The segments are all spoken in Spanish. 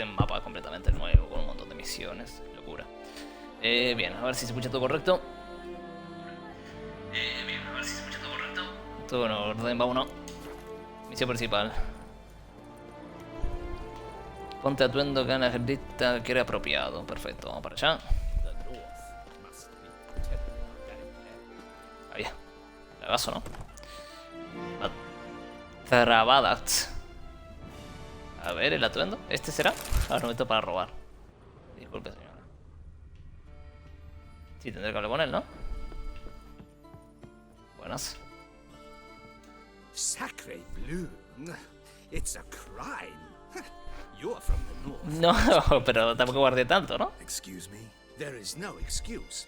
un mapa completamente nuevo, con un montón de misiones. Locura. Bien, a ver si se escucha todo correcto. Bien, a ver si se escucha todo correcto. Todo en orden, vámonos. Misión principal. Ponte atuendo que Ana Gerlita quiere apropiado. Perfecto, vamos para allá. Ahí. Lagazo, ¿no? Trabadat. A ver, el atuendo. ¿Este será? Ahora no meto para robar. Disculpe, señora. Sí, tendré que hablar con él, ¿no? Buenas. Sacre bleu. It's a crime. You're from the north. No, pero tampoco guardé tanto, ¿no? Excuse me. There is no excuse.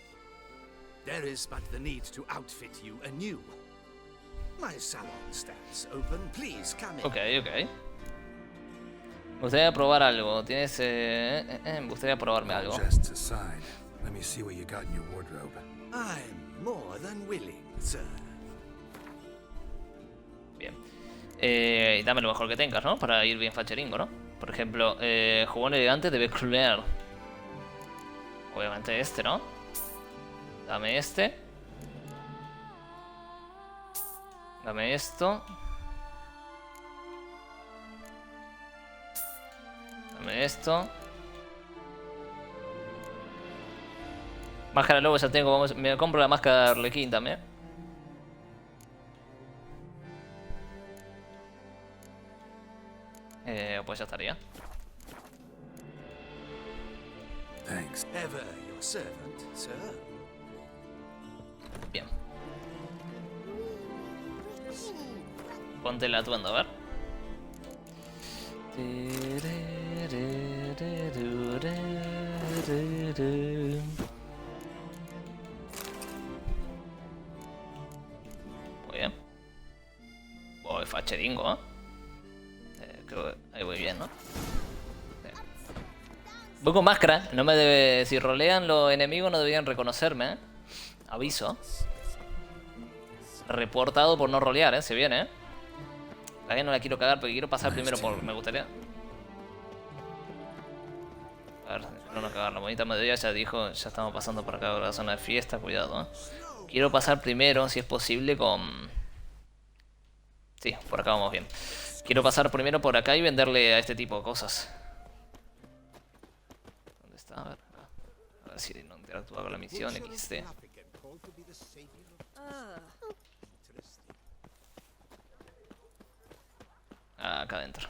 There is but the need to outfit you anew. My salon stands open. Please come in. Ok, ok. Me gustaría probar algo. Tienes. Me gustaría probarme algo. Just aside. Let me see what you got in your wardrobe. I'm more than willing, sir. Bien. Dame lo mejor que tengas, ¿no? Para ir bien facheringo, ¿no? Por ejemplo, jugón elegante de Becler. Obviamente este, ¿no? Dame este. Dame esto. Dame esto. Máscara lobo ya tengo. Me compro la máscara de Arlequín también. Pues ya estaría. Thanks. Ever your servant, sir. Bien. Ponte el atuendo, a ver. Muy bien. Voy facheringo, ¿eh? Creo que ahí voy bien, ¿no? Voy con máscara. No me debe... Si rolean los enemigos no deberían reconocerme, ¿eh? Aviso. Reportado por no rolear, ¿eh? Se viene, ¿eh? La que no la quiero cagar porque quiero pasar primero por... Me gustaría... A ver, no cagar. La bonita mediodía ya dijo... Ya estamos pasando por acá por la zona de fiesta. Cuidado, ¿eh? Quiero pasar primero, si es posible, con... Sí, por acá vamos bien. Quiero pasar primero por acá y venderle a este tipo cosas. ¿Dónde está? A ver si no interactúa con la misión XT. Acá adentro.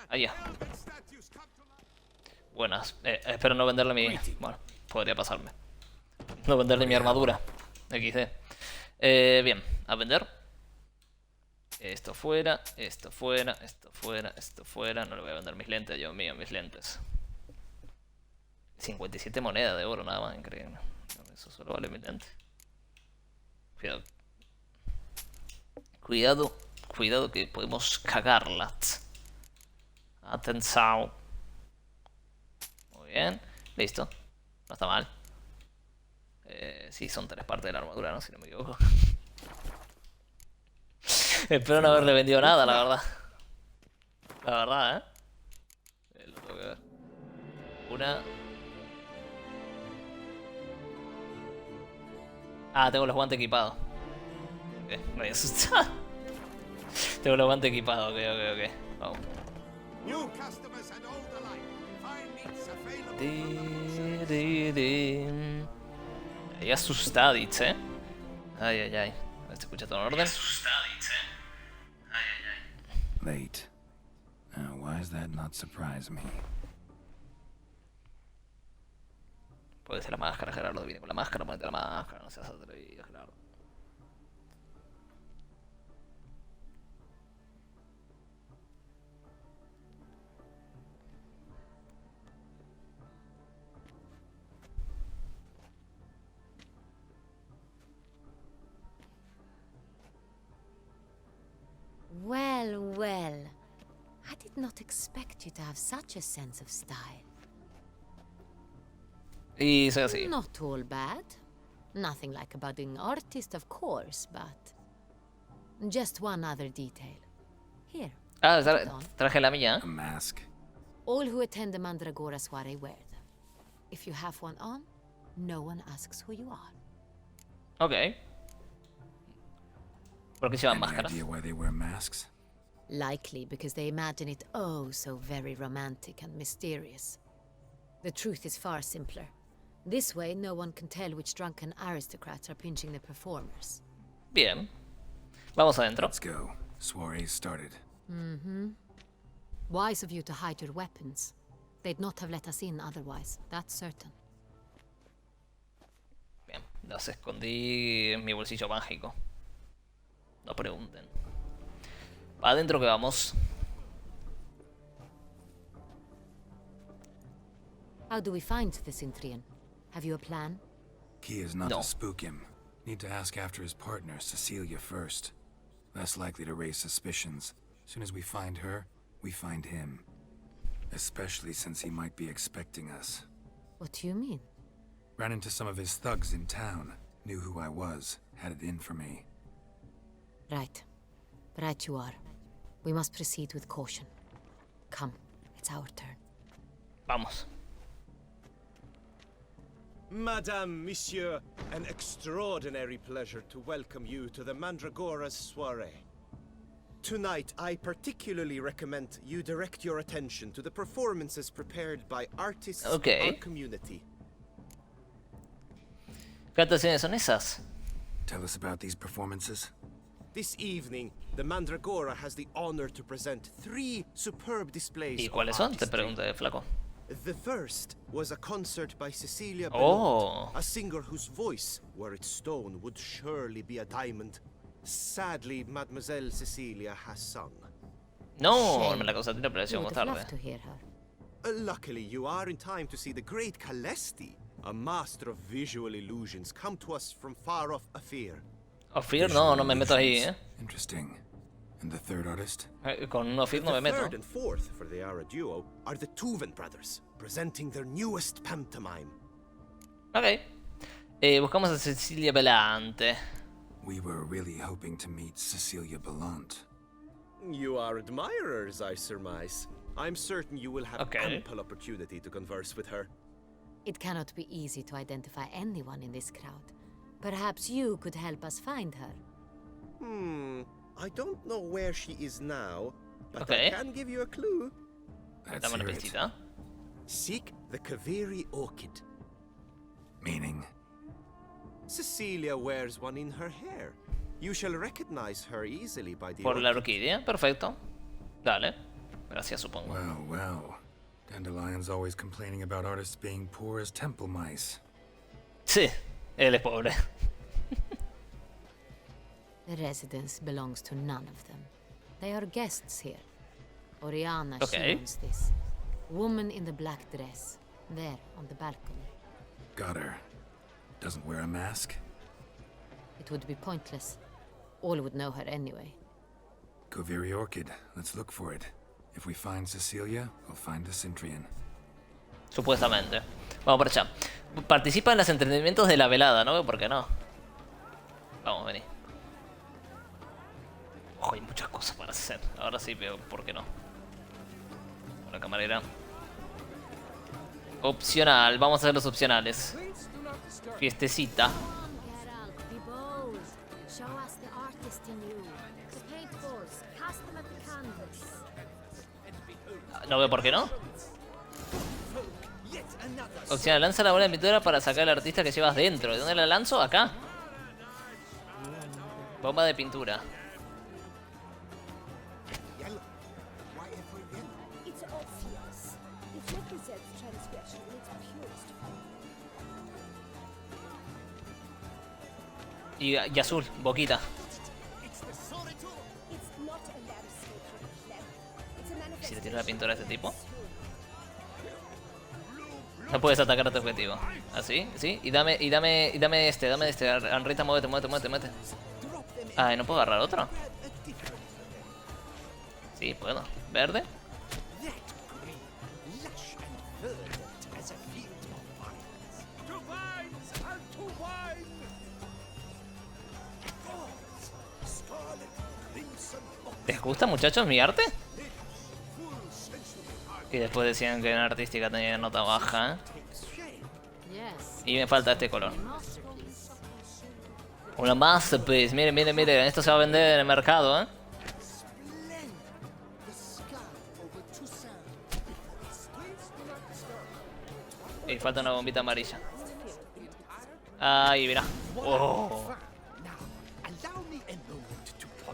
Allá. Buenas. Espero no venderle mi... Bueno, podría pasarme. No venderle mi armadura. XD. Bien, a vender. Esto fuera, esto fuera, esto fuera, esto fuera. No le voy a vender mis lentes, Dios mío, mis lentes. 57 monedas de oro nada más, increíble. Eso solo vale mis lentes. Cuidado. Cuidado, cuidado que podemos cagarla. Atención. Muy bien, listo. No está mal. Sí, son 3 partes de la armadura, ¿no? Si no me equivoco. Espero no haberle vendido nada, la verdad. La verdad, ¿eh? Lo tengo que ver. Una... Ah, tengo los guantes equipados. Me voy a asustar. Tengo los guantes equipados, ok. Vamos. Ahí asustadits, ¿eh? Ay. ¿Se escucha todo en orden? Late. Why does that not surprise me? Puede ser la máscara, Gerardo. Viene con la máscara, ponete la máscara. No seas atrevido, Gerardo. Well. I did not expect you to have such a sense of style. Y soy así. Not all bad. Nothing like a budding artist, of course, but... Just one other detail. Here, Ah, Put on. traje la mía. A mask. All who attend the Mandragora soiree wear them. If you have one on, no one asks who you are. Ok. ¿Por qué llevan Any máscaras? idea why they wear masks? Likely because they imagine it oh so very romantic and mysterious. The truth is far simpler. This way, no one can tell which drunken aristocrats are pinching the performers. Bien. Vamos adentro. Let's go. Soiree started. Wise of you to hide your weapons. They'd not have let us in otherwise, that's certain. Bien. Las escondí en mi bolsillo mágico. No pregunten. Adentro que vamos. How do we find the Cintrian? Have you a plan? Key is not No. to spook him. Need to ask after his partner, Cecilia, first. Less likely to raise suspicions. Soon as we find her, we find him. Especially since he might be expecting us. What do you mean? Ran into some of his thugs in town. Knew who I was. Had it in for me. Right. Right you are. We must proceed with caution. Come, it's our turn. Vamos. Madame, Monsieur, an extraordinary pleasure to welcome you to the Mandragora's soiree. Tonight, I particularly recommend you direct your attention to the performances prepared by artists Okay. of our community. ¿Qué actuaciones son esas? Tell us about these performances. This evening, the Mandragora has the honor to present 3 superb displays ¿Y of cuáles son? Te artistry. pregunté, flaco. The first was a concert by Cecilia Oh. Bellot, a singer whose voice, were it stone, would surely be a diamond. Sadly, Mademoiselle Cecilia has sung. No, Shame. me la cosa tiene We presión would más have tarde. loved to hear her. Luckily, you are in time to see the great Calesti, a master of visual illusions, come to us from far off Afir. Ofir, no, no me meto ahí, Illusions. Interesting. And the third artist? Con un Ofir no me The meto. third and fourth, for they are a duo, are the Tuven brothers, presenting their newest pantomime. Ok. Buscamos a Cecilia Belante. We were really hoping to meet Cecilia Bellant. You are admirers, I surmise. I'm certain you will have Okay. ample opportunity to converse with her. It cannot be easy to identify anyone in this crowd. Perhaps you could help us find her. I don't know where she is now, but Okay. I can give you a clue. Let's Dame una hear it. pistita. Seek the Kaveri orchid. Meaning? Cecilia wears one in her hair. You shall recognize her easily by the Por la orchid. orquídea, perfecto. Dale. Gracias, supongo. Well, well. Dandelion's always complaining about artists being poor as temple mice. Sí, él es pobre. The residence belongs to none of them. They are guests here. Oriana, Okay. she owns this. Woman in the black dress. There, on the balcony. Got her. Doesn't wear a mask? It would be pointless. All would know her anyway. Kaveri Orchid. Let's look for it. If we find Cecilia, we'll find the Cintrian. Supuestamente. Vamos por allá. Participa en los entretenimientos de la velada, ¿no? ¿Por qué no? Vamos, vení. Ojo, hay muchas cosas para hacer. Ahora sí veo por qué no. La camarera. Opcional. Vamos a hacer los opcionales. Fiestecita. Geralt, be bold. Show us the artist in you. The paintballs, cast them at the canvas. No veo por qué no. Opcional. Lanza la bola de pintura para sacar al artista que llevas dentro. ¿De dónde la lanzo? Acá. Bomba de pintura. It's obvious. It represents transgression in its purest form. Y azul. Boquita. It's not a landscape reflection. It's a Si le tiro la manifestation. pintura a este tipo. No puedes atacar a tu objetivo. Así, sí. Y dame este. Anrita, muévete. Ah, ¿no puedo agarrar otro? Sí, puedo. Verde. ¿Les gusta, muchachos, mi arte? Y después decían que en artística tenía nota baja, ¿eh? Yes. Y me falta este color. A masterpiece. Una masterpiece. Miren, miren, miren. Esto se va a vender en el mercado, ¿eh? Y falta una bombita amarilla. Ahí, mira. Oh.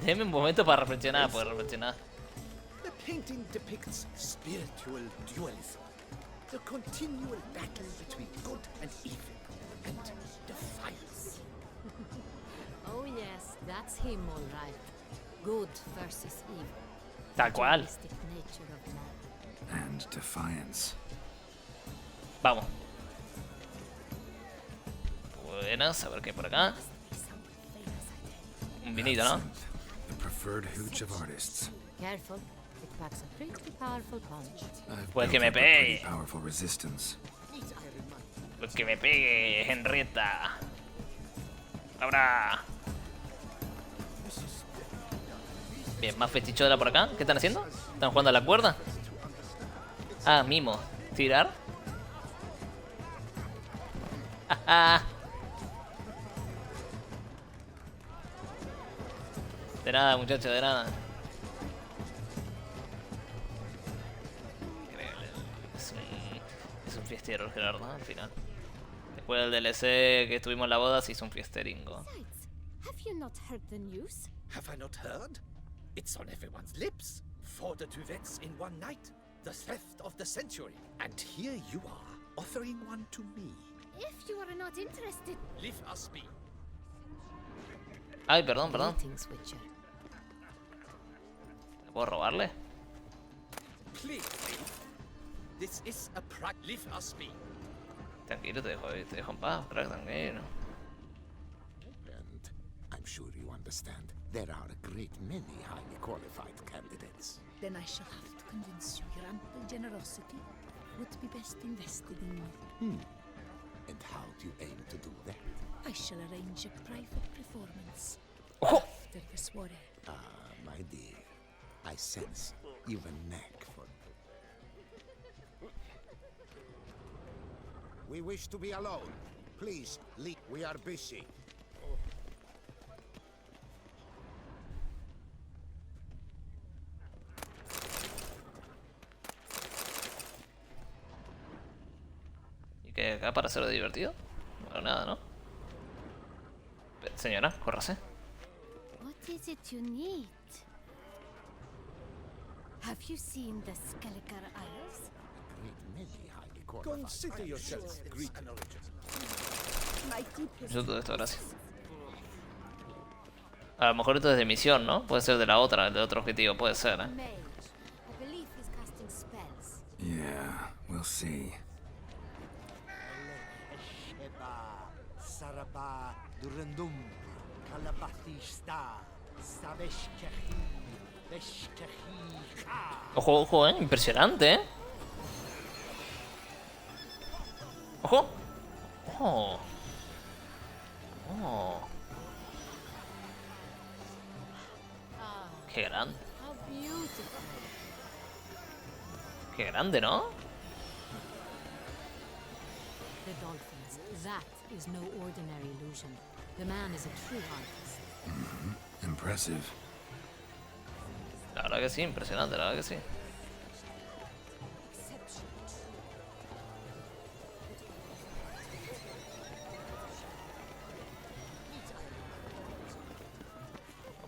Deme un momento para reflexionar, pues reflexionar. The painting depicts spiritual dualism, the continual battle between good and evil, and defiance. Oh yes, that's him all right. Good versus evil. Tal cual. Dualistic nature of man. And defiance. Vamos. Buenas, a ver qué hay por acá. Un vinito, ¿no? Absinthe, the preferred hooch of artists. Careful, it packs a pretty powerful punch. I've Pues que built me up a pretty pegue. powerful resistance. Pues que me pegue, Henrietta. Ahora. Bien, más festichola por acá. ¿Qué están haciendo? ¿Están jugando a la cuerda? Ah, mimo. ¿Tirar? De nada, muchachos, de nada. Increíble. Es un fiestero el Gerardo, al final. Después del DLC que estuvimos en la boda, se hizo un fiesteringo. Besides, have you not heard the news? Have I not heard? It's on everyone's lips. 4 duets in one night. The theft of the century. And here you are, offering one to me. If you are not interested, Leave us be. Ay, perdón, perdón. Greetings, Witcher. ¿Puedo robarle? Please, leave. This is a Leave us be. Tranquilo, te dejo en paz, crack, tranquilo. And I'm sure you understand, there are a great many highly qualified candidates. then I shall have to convince you your ample generosity would be best invested in me. And how do you aim to do that? I shall arrange a private performance ¡Ojo! after the soiree. Ah, my dear, I sense you've a knack for... We wish to be alone. Please, leave. We are busy. ¿Y qué hay acá para hacerlo divertido? Bueno, nada, ¿no? Señora, córrase. What is it you need? Have you seen the Skelliger Isles? Great many highly qualified... Consider yourself greeted. My deepest Yo todo esto, gracias. A lo mejor esto es de misión, ¿no? Puede ser de la otra, del otro objetivo, puede ser, ¿eh? mage. I believe he's casting spells. Yeah, we'll see. Ojo, ojo, impresionante, Ojo. Oh. Oh. Qué grande. How beautiful. Qué grande, ¿no? The dolphins. That is no ordinary illusion. The man is a true artist. Impressive. La verdad que sí, impresionante, la verdad que sí.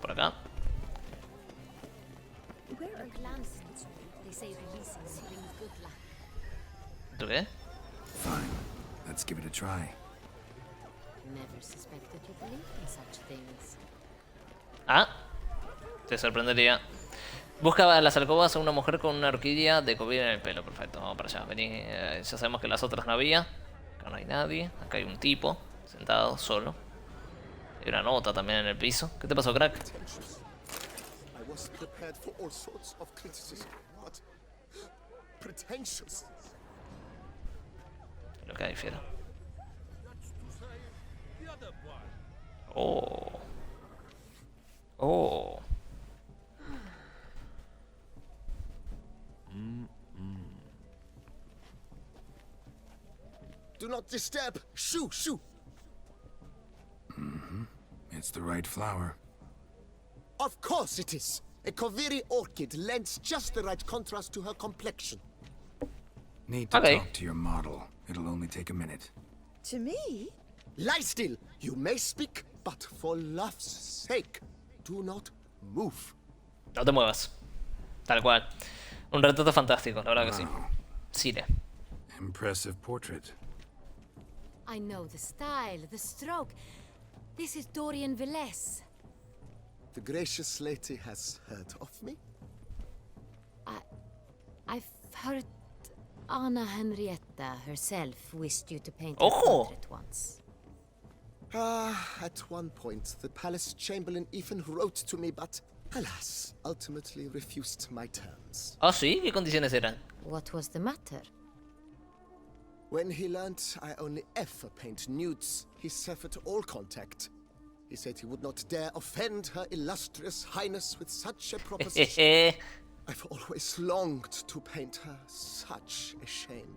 Por acá. Where are Lancers. They say releases bring good luck. ¿Tú qué? Fine. Let's give it a try. Never suspected you believed in such things. Ah, te sorprendería. Buscaba en las alcobas a una mujer con una orquídea de COVID en el pelo. Perfecto, vamos para allá. Vení, ya sabemos que las otras no había. Acá no hay nadie. Acá hay un tipo sentado solo. Hay una nota también en el piso. ¿Qué te pasó, crack? I was prepared for all sorts of criticism, but... pretentious. Lo que hay, fiera. Oh. Oh. Do not disturb. Shoo, shoo. It's the right flower. Of course it is. A Koviri orchid lends just the right contrast to her complexion. Need to Okay. talk to your model. It'll only take a minute. To me? Lie still. You may speak, but for love's sake, do not move. No te muevas. Tal cual. Un retrato fantástico, la verdad que sí. Wow. Cine. Impressive portrait. I know the style, the stroke. This is Dorian Velez. The gracious lady has heard of me. I've heard Anna Henrietta herself wished you to paint Oh. her portrait once. At one point, the palace chamberlain even wrote to me, but alas, ultimately refused my terms. Ah, sí, ¿qué condiciones eran? What was the matter? When he learned I only ever paint nudes, he severed all contact. He said he would not dare offend her illustrious highness with such a proposition. Jeje. I've always longed to paint her. Such a shame.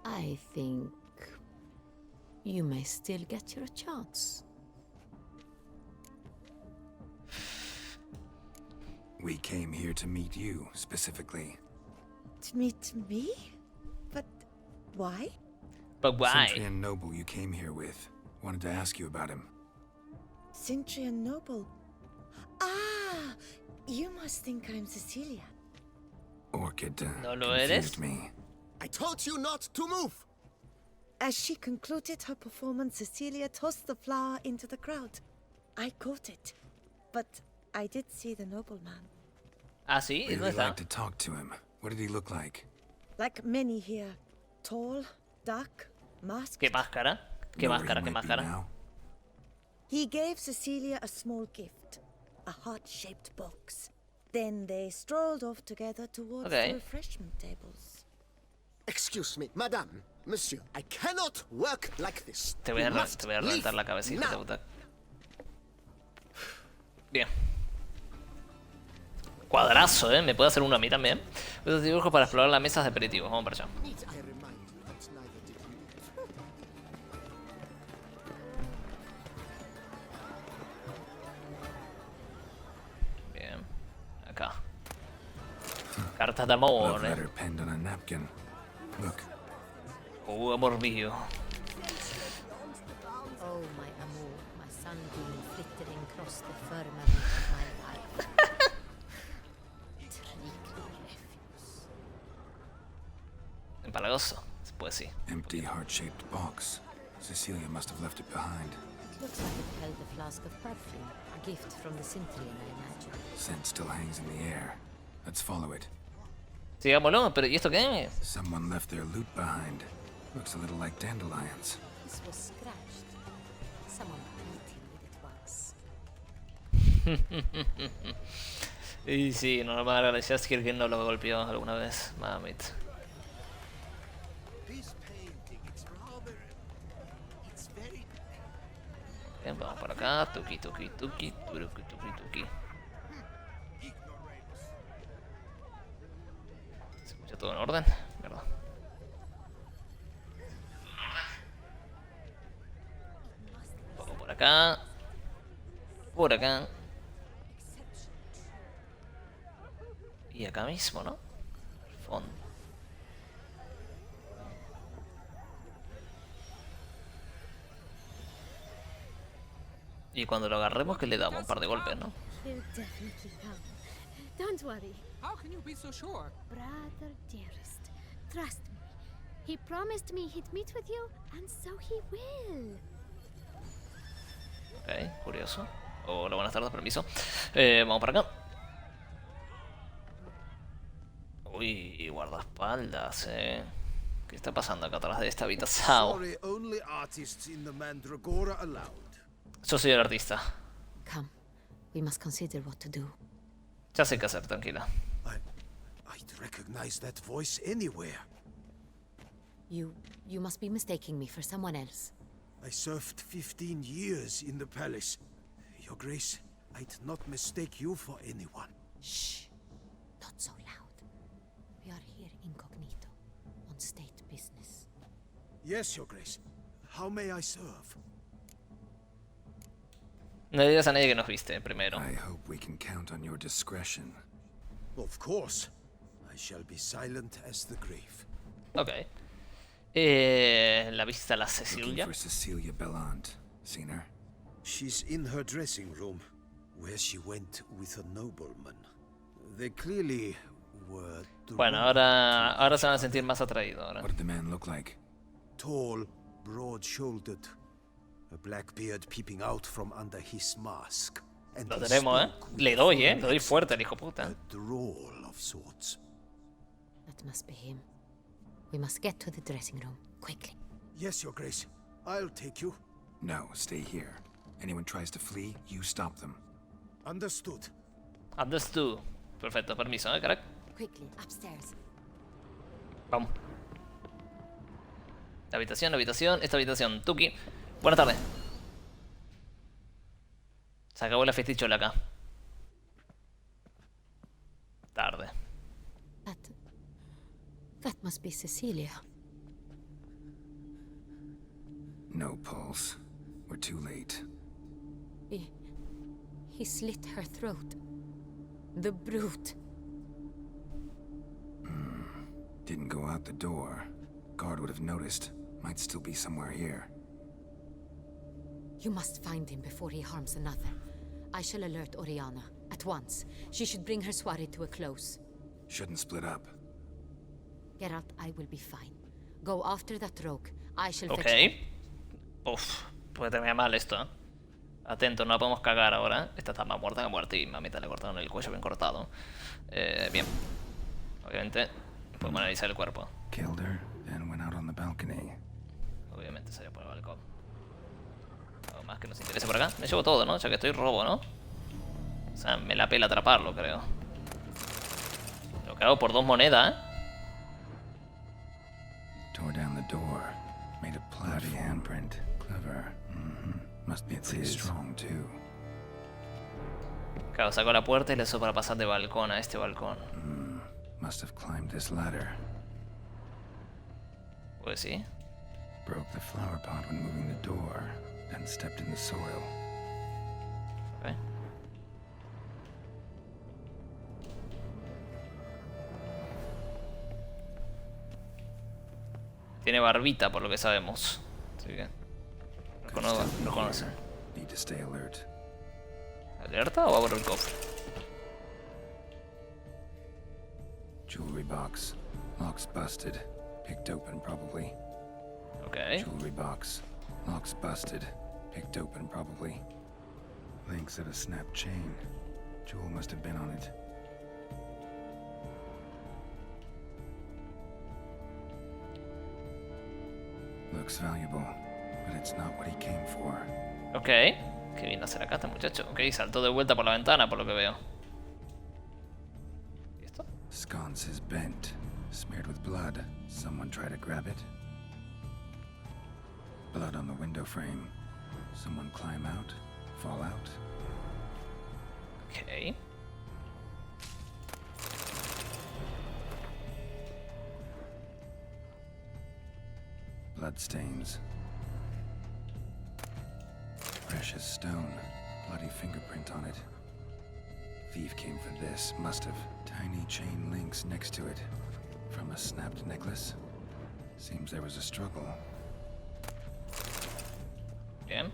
I think you may still get your chance. We came here to meet you, specifically. To meet me? But why? But why? Centrian noble you came here with. Wanted to ask you about him. Centrian noble. Ah, you must think I'm Cecilia. Orchid ¿No lo confused eres? me. I told you not to move! As she concluded her performance, Cecilia tossed the flower into the crowd. I caught it, but I did see the nobleman. Ah, sí, ¿dónde Really está? like to talk to him. What did he look like? Like many here, tall, dark, masked. ¿Qué máscara? ¿Qué Know where máscara? he ¿Qué might be máscara? now? He gave Cecilia a small gift, a heart-shaped box. Then they strolled off together towards Okay. the refreshment tables. Excuse me, madame, monsieur, I cannot work like this. Te voy a, You must te voy a reventar leave la cabeza, hijo de now. puta. Bien. Cuadrazo, ¿eh? ¿Me puede hacer uno a mí también? Estos dibujos para explorar las mesas de aperitivos. Vamos para allá. Need I remind you that neither did you? Bien. Acá. Cartas de amor, Love ¿eh? letter penned on a napkin. Look, Amor mío. Oh, my amour, my sunbeam flittering across the firmament of my life. Trickly refuse. Empalagoso. Pues sí. empty heart-shaped box. Cecilia must have left it behind. It looks like it held a flask of perfume, a gift from the Centrian, I imagine. Scent still hangs in the air. Let's follow it. Sigámoslo, pero ¿y esto qué es? Someone left their loot behind. Looks a little like dandelions. This was scratched. Someone beat him with it once. Y sí, normal, agradeces que alguien no lo golpeó alguna vez. Mamit. This painting, it's very... Bien, vamos por acá. Tuki, tuki, tuki, tuki, tuki, tuki. ¿Se escucha todo en orden? ¿Verdad? Un poco por acá. Por acá. Y acá mismo, ¿no? Al fondo. Y cuando lo agarremos, que le damos un par de golpes, ¿no? He'll definitely come. Don't worry. How can you be so sure? Brother dearest, trust me. He promised me he'd meet with you, and so he will. Ok, curioso. Hola, buenas tardes, permiso. Vamos para acá. Uy, guardaespaldas, ¿Qué está pasando acá atrás de esta habitación? Sorry, only artists in the Mandragora allowed. Yo soy el artista. Come, we must consider what to do. Ya sé qué hacer, tranquila. I'd recognize that voice anywhere. You must be mistaking me for someone else. I served 15 years in the palace. Your Grace, I'd not mistake you for anyone. Shh, not so loud. We are here incognito, on state business. Yes, Your Grace. How may I serve? No le digas a nadie que nos viste primero. I hope we can count on your discretion. Of course. I shall be silent as the grave. Ok. La vista a la Looking Cecilia. for Cecilia Bellant. Seen her? She's in her dressing room, where she went with a nobleman. They clearly were Bueno, drawn ahora to se van a each sentir más atraídos ahora. What did the man look like? tall, broad-shouldered, a black beard peeping out from under his mask. And Lo he tenemos, spoke with Le a doy, foreign Le doy accent, fuerte al hijo puta. a drawl of sorts. That must be him. We must get to the dressing room, quickly. Yes, Your Grace. I'll take you. No, stay here. Anyone tries to flee, you stop them. Understood. Understood. Perfecto, permiso, crack. Quickly, upstairs. Vamos. La habitación, esta habitación. Tuki. Buenas tardes. Se acabó la festichola acá. Tarde. That must be Cecilia. No pulse. We're too late. He slit her throat. The brute. Didn't go out the door. Guard would have noticed. Might still be somewhere here. You must find him before he harms another. I shall alert Oriana at once. She should bring her soirée to a close. Shouldn't split up. Geralt, I will be fine. Go after that rogue. I shall fetch him. Ok. Uf. Puede terminar mal esto, ¿eh? Atento, no la podemos cagar ahora. Esta está más muerta que muerta y mamita le cortaron el cuello bien cortado. Bien. Obviamente, podemos analizar el cuerpo. Killed her, then went out on the balcony. Obviamente salió por el balcón. Algo más que nos interese por acá. Me llevo todo, ¿no? Ya que estoy robo, ¿no? O sea, me la pela atraparlo, creo. Lo que hago por 2 monedas, ¿eh? Tore down the door. Made a bloody handprint. Clever. Must be pretty strong, too. Claro, sacó la puerta y le hizo para pasar de balcón a este balcón. Must have climbed this ladder. Pues sí. Broke the flower pot when moving the door. Then stepped in the soil. Ok. Tiene barbita, por lo que sabemos. Así que... Lo conoce. Need to stay alert. ¿Alerta o abro el cofre? Jewelry box. Lock's busted. Picked open, probably. Ok. Jewelry box. Lock's busted. Picked open, probably. Links of a snap chain. Jewel must have been on it. Looks valuable, but it's not what he came for. Ok. Qué bien hacer acá este muchacho. Ok, saltó de vuelta por la ventana, por lo que veo. ¿Y esto? Sconce is bent, smeared with blood. Someone try to grab it. Blood on the window frame. Someone climb out, fall out. Ok. Bloodstains. Precious stone. Bloody fingerprint on it. Thief came for this, must have. Tiny chain links next to it. From a snapped necklace. Seems there was a struggle. Bien.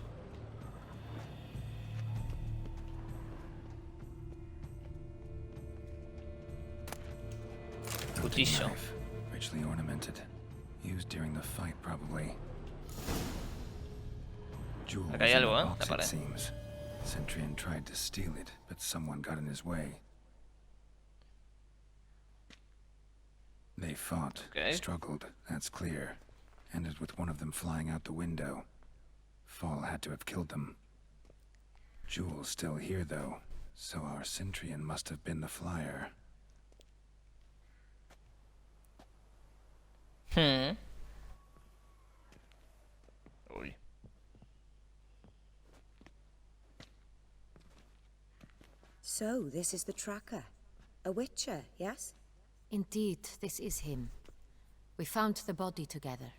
Hunting Cuchillo. knife, richly ornamented. Used during the fight, probably. Jewels Acá hay in algo, the ¿eh? box, Me it parece. seems. Centurion tried to steal it, but someone got in his way. They fought, Okay. struggled, that's clear. Ended with one of them flying out the window. Fall had to have killed them. Jewel's still here, though, so our Centurion must have been the flyer. Uy. So, this is the tracker. A witcher, yes? Indeed, this is him. We found the body together.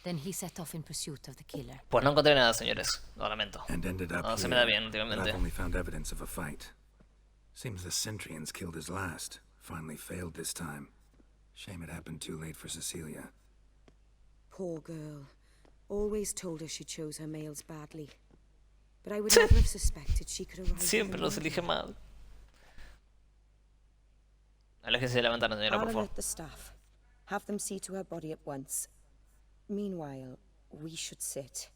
Then he set off in pursuit of the killer. Pues no encontré nada, señores. Lo lamento. And ended up No se me here, da bien but I've últimamente. only found evidence of a fight. Seems the Centrians killed his last. Finally failed this time. Shame it happened too late for Cecilia. Poor girl. Always told her she chose her males badly. But I would never have suspected she could arrive. Siempre los elige mal. Aléjese de la ventana, señora, I'll por favor. alert the staff. Have them see to her body at once. Meanwhile, we should sit.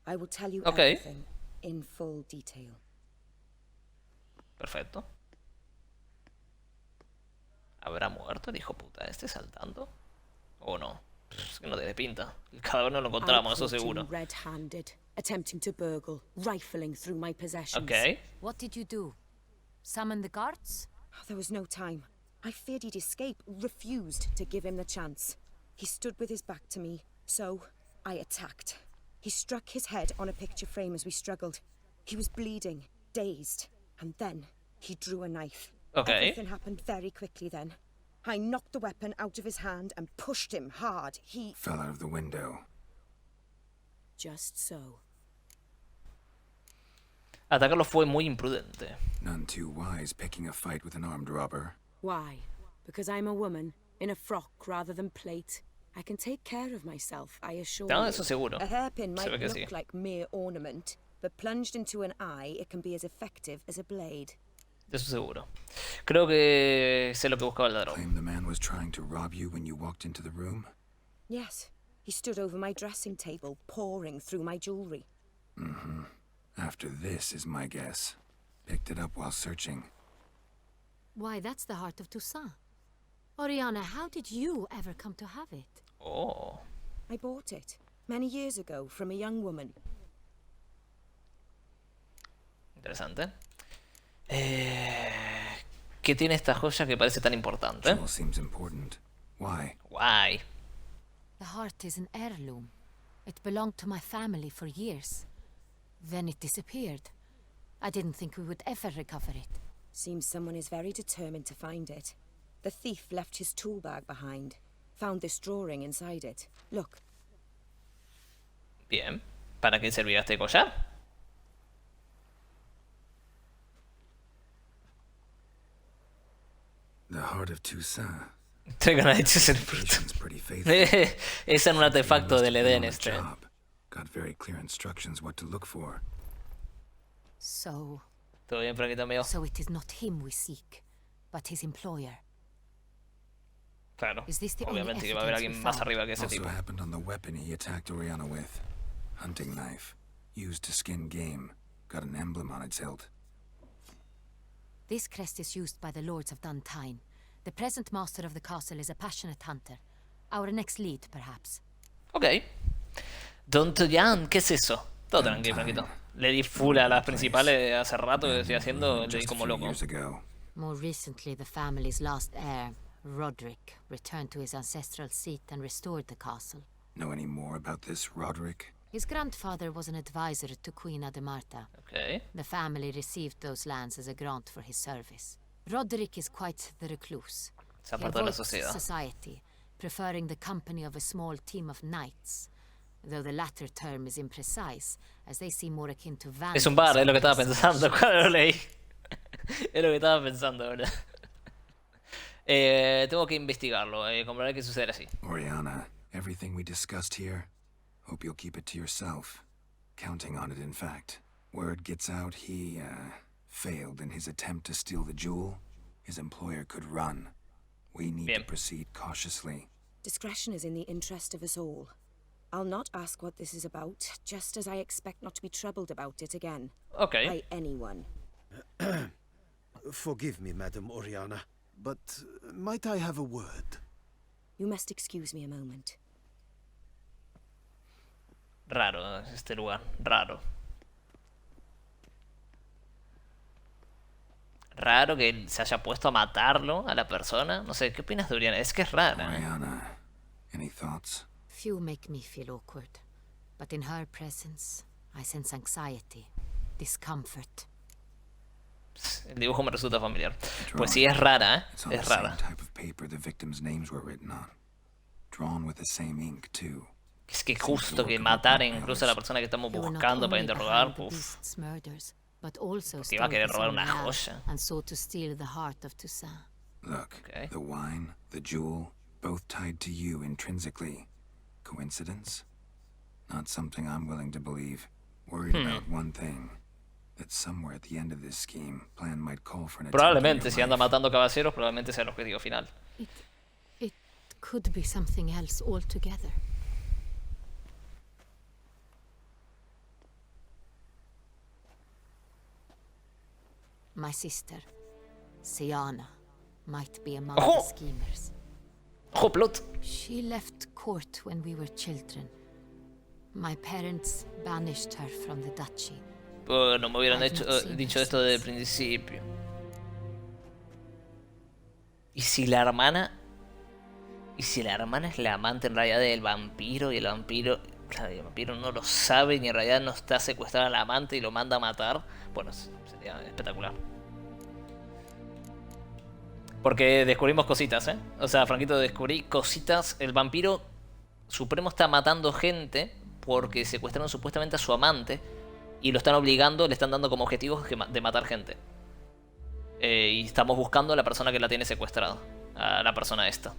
I will tell you Okay. everything in full detail. Perfecto. ¿Habrá muerto el hijo puta este saltando? ¿O no? Es que no tiene pinta. El cadáver no lo encontramos, eso I caught seguro. him red-handed, attempting to burgle, rifling through my possessions. Ok. What did you do? Summon the guards? There was no time. I feared he'd escape, refused to give him the chance. He stood with his back to me, so I attacked. He struck his head on a picture frame as we struggled. He was bleeding, dazed, and then he drew a knife. Okay. Everything happened very quickly then. I knocked the weapon out of his hand and pushed him hard. He... Fell out of the window. Just so. Atacarlo fue muy imprudente. None too wise picking a fight with an armed robber. Why? Because I'm a woman, in a frock rather than plate. I can take care of myself, I assure No, you. eso seguro. A hairpin Se might ve que look sí. like mere ornament, but plunged into an eye, it can be as effective as a blade. Eso seguro. Creo que sé lo que buscaba el ladrón. Claim the man was trying to rob you when you walked into the room? Yes, he stood over my dressing table, pouring through my jewelry. Mm-hmm. After this is my guess. Picked it up while searching. Why, that's the heart of Toussaint. Oriana, how did you ever come to have it? Oh. I bought it, many years ago, from a young woman. Interesante. ¿Qué tiene esta joya que parece tan importante? Jewel seems important. Why? Why? The heart is an heirloom. It belonged to my family for years. Then it disappeared. I didn't think we would ever recover it. Seems someone is very determined to find it. The thief left his tool bag behind. Found this drawing inside it. Look. Bien. ¿Para qué servirá este collar? The heart of Toussaint. Estoy con la dicha ser bruto. Patience pretty faithful. Es en un artefacto del Edén On the este. job. Got very clear instructions what to look for. So... ¿Todo bien por aquí también? So it is not him we seek, but his employer. Claro. Is this the only Obviamente que va a haber evidence we alguien más found? arriba que ese Also tipo. happened on the weapon he attacked Oriana with. Hunting knife. Used to skin game. Got an emblem on its hilt. This crest is used by the lords of Duntine. The present master of the castle is a passionate hunter. Our next lead, perhaps. Ok. Don Toyan, ¿qué es eso? Todo tranquilo, tranquilo. Le di full a las principales hace rato que estoy haciendo, le di Just a como few loco. years ago. More recently, the family's last heir, Roderick, returned to his ancestral seat and restored the castle. Know any more about this Roderick? His grandfather was an advisor to Queen Ademarta. Ok. The family received those lands as a grant for his service. Roderick is quite the recluse. Se He apartó de la avoids sociedad. society, preferring the company of a small team of knights, though the latter term is imprecise, as they seem more akin to vandals. Es un bar, es lo que estaba than pensando cuando lo leí. Es lo que estaba pensando, ¿verdad? Tengo que investigarlo, comprobar qué sucede así. Oriana, everything we discussed here, hope you'll keep it to yourself. Counting on it, in fact. Word gets out he, failed in his attempt to steal the jewel. His employer could run. We need to Bien. proceed cautiously. Discretion is in the interest of us all. I'll not ask what this is about, just as I expect not to be troubled about it again. Ok. By anyone. Forgive me, Madam Oriana, but might I have a word? You must excuse me a moment. Raro este lugar, raro. Raro que él se haya puesto a matarlo a la persona. No sé, ¿qué opinas de Oriana? Es que es rara. Oriana, any thoughts? Few make me feel awkward, but in her presence, I sense anxiety, discomfort. El dibujo me resulta familiar. Pues sí, es rara, ¿eh? It's on the Es same rara. type of paper the victims' names were written on. Drawn with the same ink, too. Es que justo que matar incluso a la persona que estamos They were not buscando para only interrogar, behind the uf. beast's murders, but also Porque iba a stole querer his robar own una land joya. and sought to steal the heart of Toussaint. Look, Okay. the wine, the jewel, both tied to you intrinsically. Coincidence? Not something I'm willing to believe. Worried about one thing. That somewhere at the end of this scheme, plan might call for an attempt on Probablemente, your si anda life. matando caballeros, probablemente sea el objetivo final. It could be something else altogether. My sister, Siana, might be among Ojo! the schemers. ¡Ojo, plot! She left court when we were children. My parents banished her from the duchy. No me hubieran I've not seen dicho her esto desde el since. principio. ¿Y si la hermana? ¿Y si la hermana es la amante en realidad del vampiro y el vampiro... Claro, y el vampiro no lo sabe ni en realidad no está secuestrada al amante y lo manda a matar? Bueno, sería espectacular. Porque descubrimos cositas, ¿eh? O sea, Franquito, descubrí cositas. El vampiro supremo está matando gente porque secuestraron supuestamente a su amante y lo están obligando, le están dando como objetivos de matar gente. Y estamos buscando a la persona que la tiene secuestrada. A la persona esta.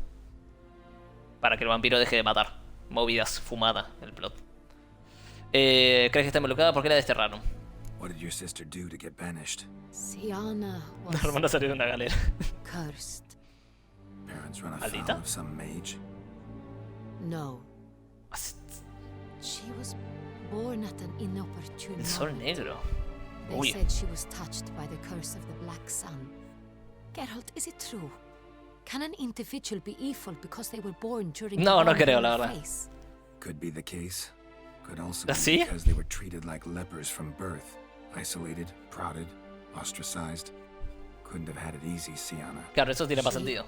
Para que el vampiro deje de matar. Movidas, fumada, el plot. ¿Crees que está involucrada? ¿Por qué la desterraron? What did your sister do to get banished? Siana La was hermana salió de una galera. cursed. Parents run ¿Maldita? afoul of some mage? No, she was born at an inopportune El sol moment. negro. They Uy. said she was touched by the curse of the Black Sun. Geralt, is it true? Can an individual be evil because they were born during No, the no one creo, la holy verdad. phase? Could be the case. Could also be ¿Así? because they were treated like lepers from birth. Isolated, prodded, ostracized. Couldn't have had it easy, Siana. Claro, eso tiene más Sí. sentido.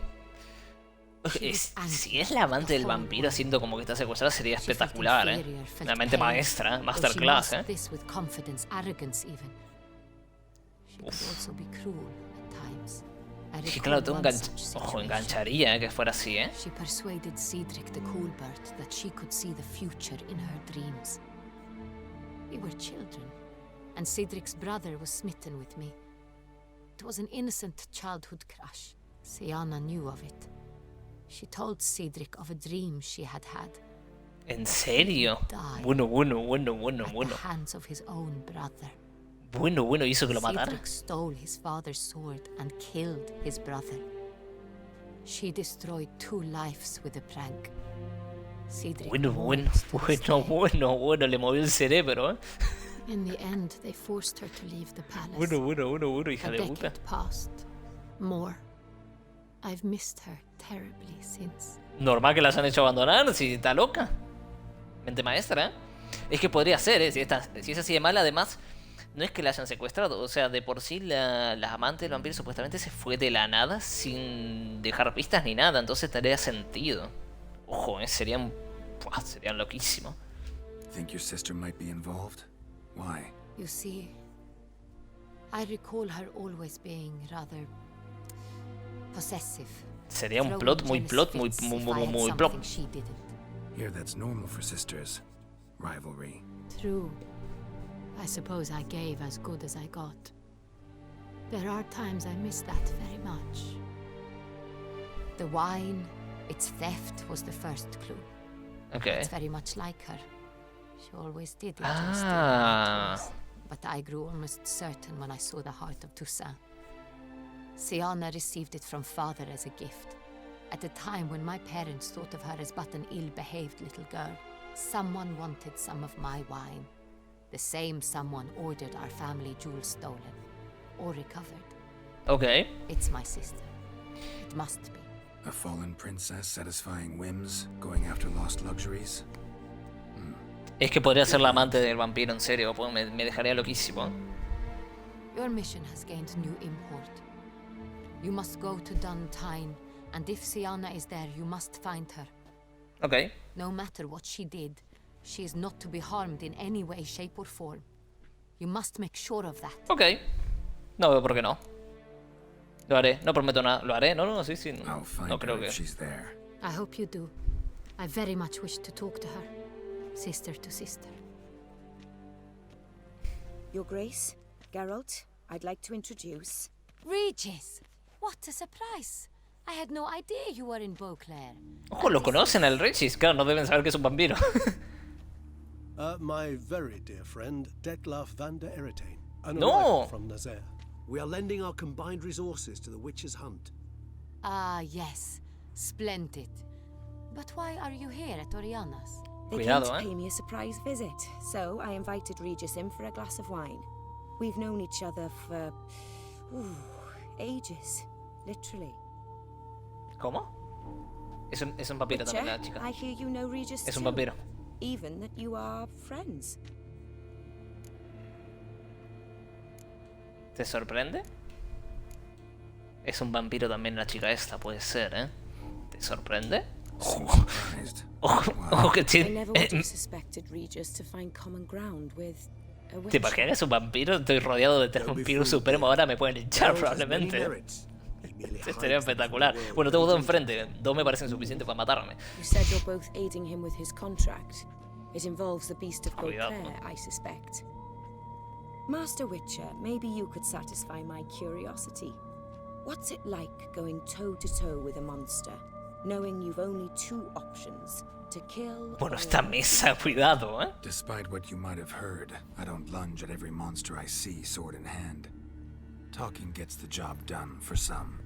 She was angry Si es la amante the del whole vampiro world. haciendo como que está secuestrada sería She felt espectacular, inferior, felt Una mente pain, maestra, though she masterclass, masked this with confidence, arrogance even. She could Uf. also be cruel at times. I Sí, recall claro, tú one such ojo, situation. engancharía que fuera así, She persuaded Cedric the Coolbird that she could see the future in her dreams. We were children, and Cedric's brother was smitten with me. It was an innocent childhood crush. Siana knew of it. She told Cedric of a dream she had had ¿En serio? Die. Bueno, at the hands of his own brother. Bueno, hizo que lo matara. Cedric stole his father's sword and killed his brother. She destroyed 2 lives with a prank. Cedric mourns to this day. Bueno, le movió el cerebro, In the end, they forced her to leave the palace. Bueno, hija A de puta. decade passed. More. I've missed her terribly since. Normal que la hayan hecho abandonar, si está loca. Mente maestra, Es que podría ser, si es así de mala, además, no es que la hayan secuestrado. O sea, de por sí la amante del vampiro supuestamente se fue de la nada sin dejar pistas ni nada. Entonces tendría sentido. Ojo, serían loquísimos. Think your sister might be involved? Why? You see, I recall her always being rather possessive. Sería un throwing plot muy jealous plot, muy fits if I had plot. something she didn't. Here, that's normal for sisters. Rivalry. True. I suppose I gave as good as I got. There are times I miss that very much. The wine, its theft was the first clue. Okay. It's very much like her. She always did it. But I grew almost certain when I saw the heart of Toussaint. Siana received it from father as a gift. At a time when my parents thought of her as but an ill-behaved little girl, someone wanted some of my wine. The same someone ordered our family jewels stolen. Or recovered. Okay. It's my sister. It must be. A fallen princess satisfying whims, going after lost luxuries? Es que podría ser la amante del vampiro, en serio. Me dejaría loquísimo. Your mission has gained new import. You must go to Duntine, and if Siana is there, you must find her. Okay. No matter what she did, she is not to be harmed in any way, shape or form. You must make sure of that. Okay. No veo por qué no. Lo haré. No prometo nada. Lo haré. No, sí. I'll find No creo her que... if she's there. I hope you do. I very much wish to talk to her. sister to sister. Your Grace, Geralt, I'd like to introduce... Regis! What a surprise! I had no idea you were in Beauclair. Ojo, lo conocen al Regis. Claro, no deben saber que es un vampiro. My very dear friend, Detlaf van der Eretain, an No. arrival from Nazaire. We are lending our combined resources to the witch's hunt. Ah, yes. Splendid. But why are you here at Oriana's? They Cuidado, came to eh? pay me a surprise visit, so I invited Regis in for a glass of wine. We've known each other for... ages, literally. ¿Cómo? Es un vampiro también la chica. I hear you know Regis Es un too. vampiro. Even that you are friends. ¿Te sorprende? Es un vampiro también la chica esta, puede ser, ¿eh? ¿Te sorprende? Surprised. Ojo que I tiene... never would have suspected Regis to find common ground with a witch. ¿Te imaginas un vampiro? Estoy rodeado de tres vampiros supremos, ahora me pueden echar Geralt has many probablemente. merits. He merely Esto estaría hides them from the espectacular. world. Bueno, tengo dos enfrente. Dos me parecen suficientes para matarme. You said you're both aiding him with his contract. It involves the Beast of Cuidado. Beauclair, I suspect. Master Witcher, maybe you could satisfy my curiosity. What's it like going toe-to-toe with a monster, knowing you've only two options, to kill Bueno, or... esta mesa, cuidado, ¿eh? Despite what you might have heard, I don't lunge at every monster I see sword in hand. Talking gets the job done for some.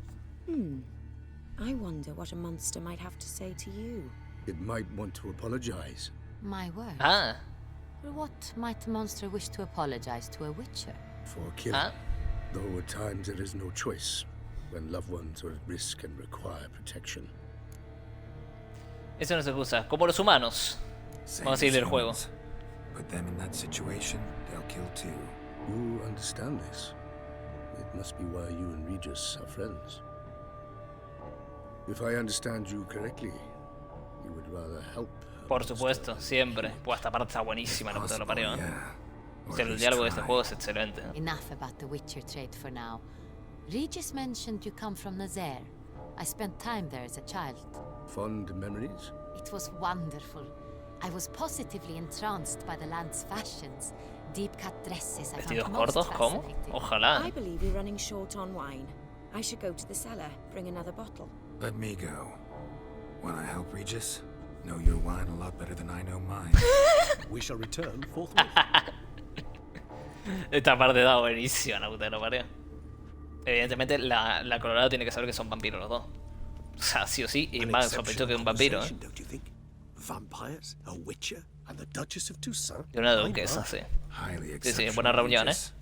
I wonder what a monster might have to say to you. It might want to apologize. My word. Ah, For what might a monster wish to apologize to a witcher? For killing. ah. Though at times there is no choice, when loved ones are at risk and require protection. Eso no se usa. Como los humanos. Same Vamos a seguir as el juego. humans. Put them in that situation, they'll kill too. You understand this? It must be why you and Regis are friends. If I understand you correctly, you would rather help. a Por monster supuesto, than siempre. Pues esta parte está buenísima, la puta que lo parió, ¿eh? yeah. O Or sea, at el least diálogo de este try. juego es excelente. Enough about the Witcher trade for now. Regis mentioned you come from Nazaire. I spent time there as a child. Fond memories? It was wonderful. I was positively entranced by the land's fashions. Deep-cut dresses I ¿Vestidos found most cortos? ¿Cómo? fascinating. Ojalá. I believe you're running short on wine. I should go to the cellar, bring another bottle. Let me go. Wanna help Regis? Know your wine a lot better than I know mine. We shall return forthwith. Esta parte está buenísima, la puta que lo parió. Evidentemente, la Colorado tiene que saber que son vampiros los dos. O sea, sí o sí, y An más sospechoso que un vampiro, ¿eh? conversation, don't you think? Vampires, a witcher, And the Duchess of Toussaint? Y una Why duquesa, not? sí. Highly sí, exceptional. buena reunión, Regis.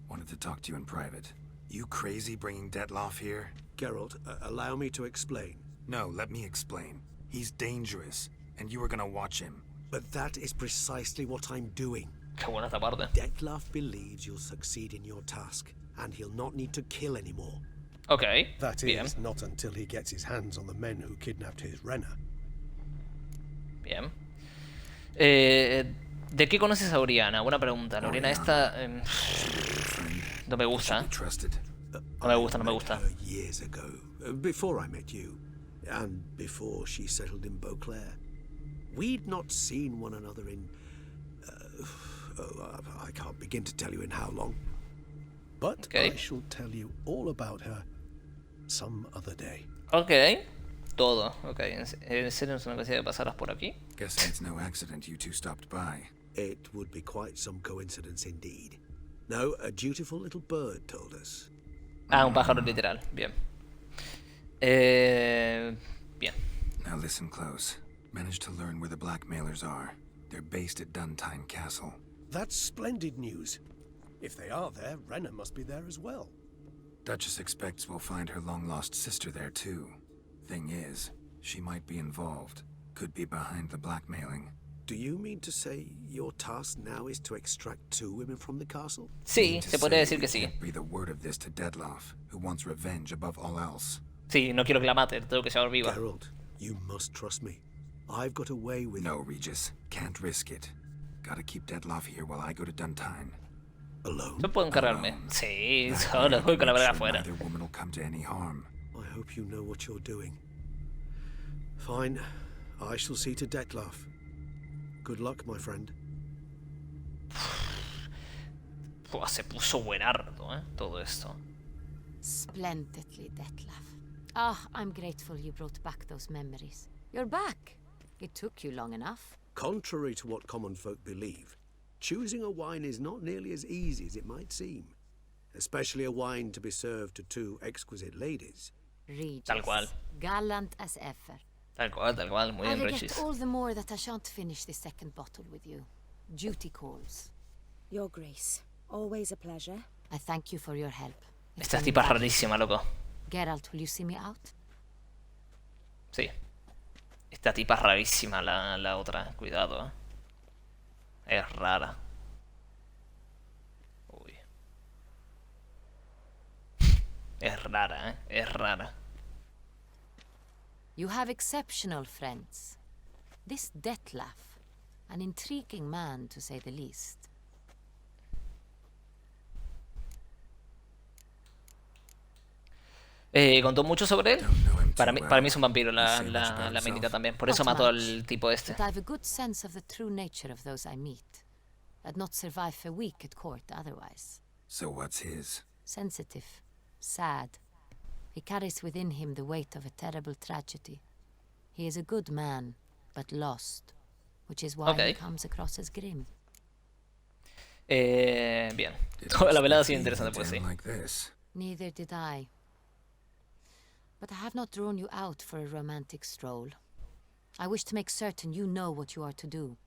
Wanted to talk to you in private. You crazy bringing Detloff here? Geralt, allow me to explain. No, let me explain. He's dangerous, and you were gonna watch him. But that is precisely what I'm doing. Qué buena esta parte. Detlaf believes you'll succeed in your task, and he'll not need to kill anymore. Ok, That bien, is, not until he gets his hands on the men who kidnapped his Renna. bien. ¿De qué conoces a Oriana? Buena pregunta. La Oriana esta... no me gusta, Be ¿eh? trusted. No me gusta, no me I gusta. met her years ago, before I met you, and before she settled in Beauclair. We'd not seen one another in... I can't begin to tell you in how long. But Okay. I shall tell you all about her some other day. Ok, todo. Ok, ¿en serio es una cosa de pasaras por aquí? Guess it's no accident you two stopped by. It would be quite some coincidence indeed. No, a dutiful little bird told us. Ah, un pájaro literal. Bien. Bien. Now listen close. Managed to learn where the blackmailers are. They're based at Duntine Castle. That's splendid news. If they are there, Renna must be there as well. Duchess expects we'll find her long-lost sister there, too. Thing is, she might be involved. Could be behind the blackmailing. Do you mean to say your task now is to extract two women from the castle? Sí, To se podría say decir que sí. can't breathe a word of this to Detloff, who wants revenge above all else. Sí, no quiero que la mate, tengo que llevar viva. Geralt, you must trust me. I've got a way with... No, Regis. Can't risk it. Gotta keep Detloff here while I go to Duntine. Alone? Yo puedo encargarme. Sí, That solo way voy con la I can verga make sure afuera. neither woman will come to any harm. I hope you know what you're doing. Fine. I shall see to Detlaf. Good luck, my friend. Buah, se puso buenardo, todo esto. Splendidly, Detlef. Ah, I'm grateful you brought back those memories. You're back. It took you long enough. Contrary to what common folk believe, choosing a wine is not nearly as easy as it might seem. Especially a wine to be served to two exquisite ladies. Regis, Tal cual. gallant as ever. Tal cual, muy I bien, regret Regis. all the more that I shan't finish this second bottle with you. Duty calls. Your Grace, always a pleasure. I thank you for your help. It's Esta been tipa es invaluable. rarísima, loco. Geralt, will you see me out? Sí. Esta tipa es rarísima, la otra. Cuidado, Es rara. Uy. Es rara, Es rara. You have exceptional friends. This Detlef, an intriguing man to say the least. ¿Contó mucho sobre él? Don't know him Para too mí es well. un vampiro, He say much about la minita himself? también. Por eso Not mató much, al tipo este. But I have a good sense of the true nature of those I meet. I'd not survive a week at court otherwise. So what's his? Sensitive, sad. He carries within him the weight of a terrible tragedy. He is a good man, but lost, which is why Okay. he comes across as grim. Bien. Didn't Toda la velada ha sido expect interesante, Ethan pues to sí. end like this. Neither did I. But I have not drawn you out for a romantic stroll. I wish to make certain you know what you are to do.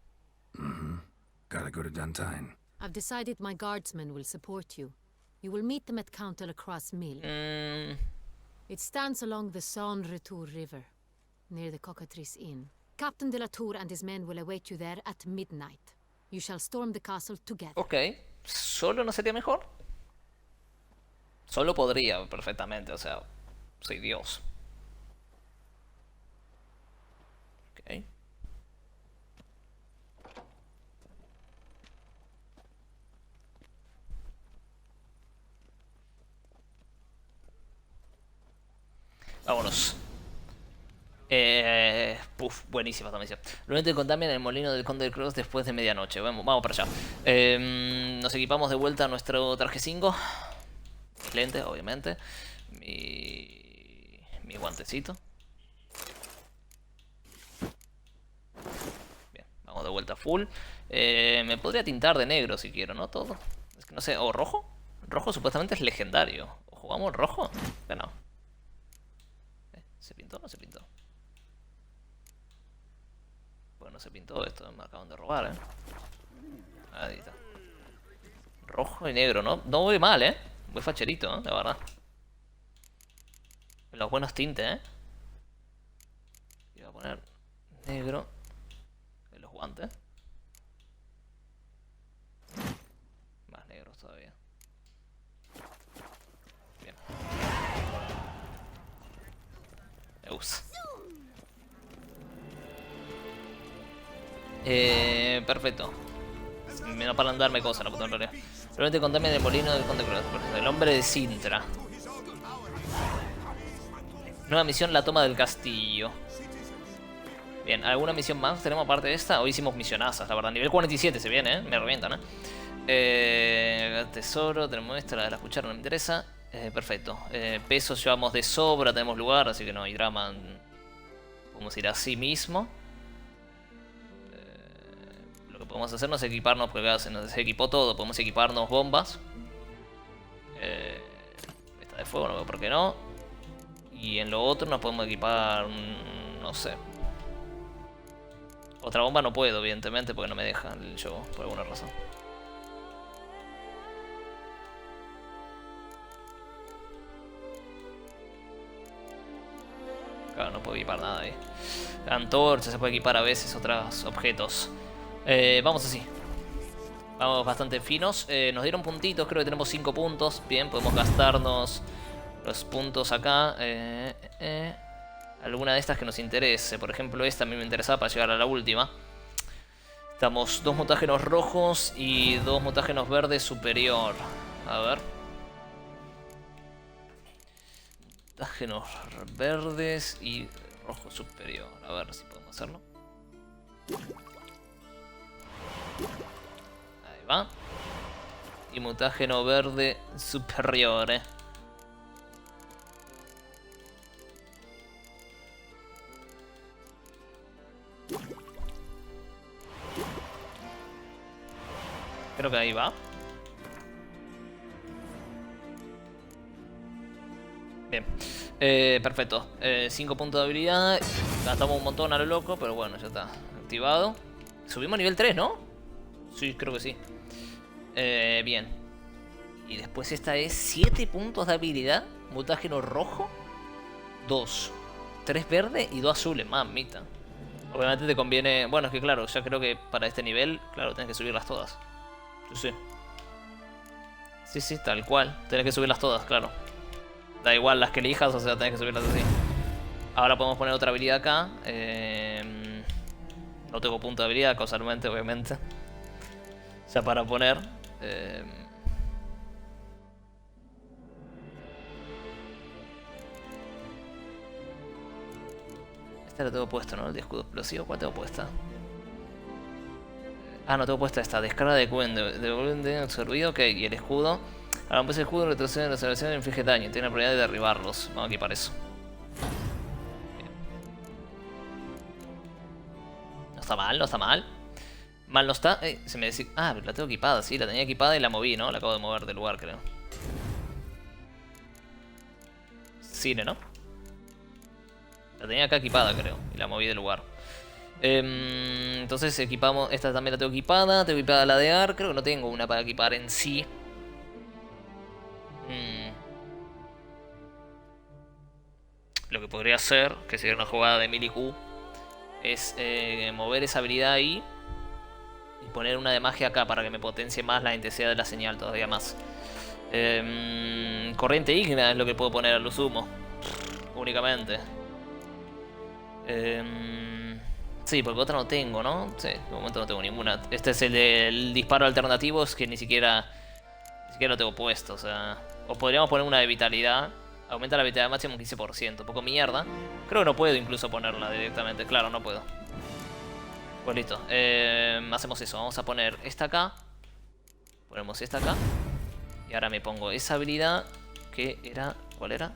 Gotta go to Duntine. I've decided my guardsmen will support you. You will meet them at Count Delacroix' mill. It stands along the Saône Retour River, near the Cockatrice Inn. Captain de la Tour and his men will await you there at midnight. You shall storm the castle together. Ok. ¿Solo no sería mejor? Solo podría, perfectamente. O sea, soy Dios. Ok. Vámonos. Buenísima esta misión. Nuevamente contame en el molino del Conde de Cross después de medianoche. Vamos para allá. Nos equipamos de vuelta a nuestro traje 5. Mis lentes, obviamente. Mi guantecito. Bien, vamos de vuelta full. Me podría tintar de negro si quiero, ¿no? Todo. Es que no sé. ¿O rojo? Rojo supuestamente es legendario. ¿O jugamos rojo? Bueno. ¿Se pintó o no se pintó? Pues no se pintó esto, me acaban de robar, Ahí está. Rojo y negro, ¿no? No voy mal, Voy facherito, de verdad. Los buenos tintes, Y voy a poner negro en los guantes. Más negros todavía. Bien. Eus. Perfecto. Me no paran de darme cosas, la puta en realidad. Realmente contame del molino del Conde Cruz. El hombre de Sintra. Nueva misión, la toma del castillo. Bien, ¿alguna misión más tenemos aparte de esta? Hoy hicimos misionazas, la verdad. Nivel 47 se viene, Me revientan, tesoro, tenemos esta, la de la cuchara, no me interesa. Perfecto. Pesos llevamos de sobra, tenemos lugar, así que no hay drama. Podemos ir así mismo. Lo que podemos hacer no es equiparnos, porque acá se nos equipó todo. Podemos equiparnos bombas. Esta de fuego, no veo por qué no. Y en lo otro nos podemos equipar, no sé. Otra bomba no puedo, evidentemente, porque no me deja el juego, por alguna razón. Claro, no puedo equipar nada ahí. Antorcha se puede equipar a veces, otros objetos. Vamos así. Vamos bastante finos. Nos dieron puntitos, creo que tenemos 5 puntos. Bien, podemos gastarnos los puntos acá. Alguna de estas que nos interese. Por ejemplo, esta a mí me interesaba para llegar a la última. Estamos 2 mutágenos rojos y 2 mutágenos verdes superior. A ver. Mutágenos verdes y rojo superior. A ver si podemos hacerlo. Ahí va. Y mutágeno verde superior. Creo que ahí va. Bien. Perfecto. 5 puntos de habilidad. Gastamos un montón a lo loco, pero bueno, ya está activado. Subimos a nivel 3, ¿no? Sí, creo que sí. Bien. Y después esta es 7 puntos de habilidad. Mutágeno rojo. 2. 3 verdes y 2 azules. Mamita. Obviamente te conviene... Bueno, es que claro, ya creo que para este nivel, claro, tienes que subirlas todas. Sí. Sí, tal cual. Tenés que subirlas todas, claro. Da igual las que elijas, o sea, tenés que subirlas así. Ahora podemos poner otra habilidad acá. No tengo punto de habilidad, causalmente, obviamente. Ya para poner... Esta la tengo puesta, ¿no? El de escudo explosivo. ¿Cuál tengo puesta? Ah, no tengo puesta esta. Descarga de cuento. Devuelve un daño absorbido. Ok, y el escudo. Ahora un el escudo retrocede en la observación y inflige daño. Tiene la probabilidad de derribarlos. Vamos a equipar eso. Bien. No está mal, no está mal. Mal no está. Se me decía. Ah, la tengo equipada, sí, la tenía equipada y la moví, ¿no? La acabo de mover del lugar, creo. Cine, ¿no? La tenía acá equipada, creo. Y la moví del lugar. Entonces equipamos. Esta también la tengo equipada. Tengo equipada la de AR. Creo que no tengo una para equipar en sí. Lo que podría hacer, que sería una jugada de Mili Q, es mover esa habilidad ahí y poner una de magia acá para que me potencie más la intensidad de la señal todavía más. Corriente ígnea es lo que puedo poner a lo sumo. Únicamente. Sí, porque otra no tengo, ¿no? Sí, de momento no tengo ninguna. Este es el del disparo alternativo, es que ni siquiera lo tengo puesto, o sea... O podríamos poner una de vitalidad. Aumenta la vitalidad máxima un 15%. Un poco mierda. Creo que no puedo incluso ponerla directamente. Claro, no puedo. Pues listo. Hacemos eso. Vamos a poner esta acá. Ponemos esta acá. Y ahora me pongo esa habilidad. Que era... ¿Cuál era?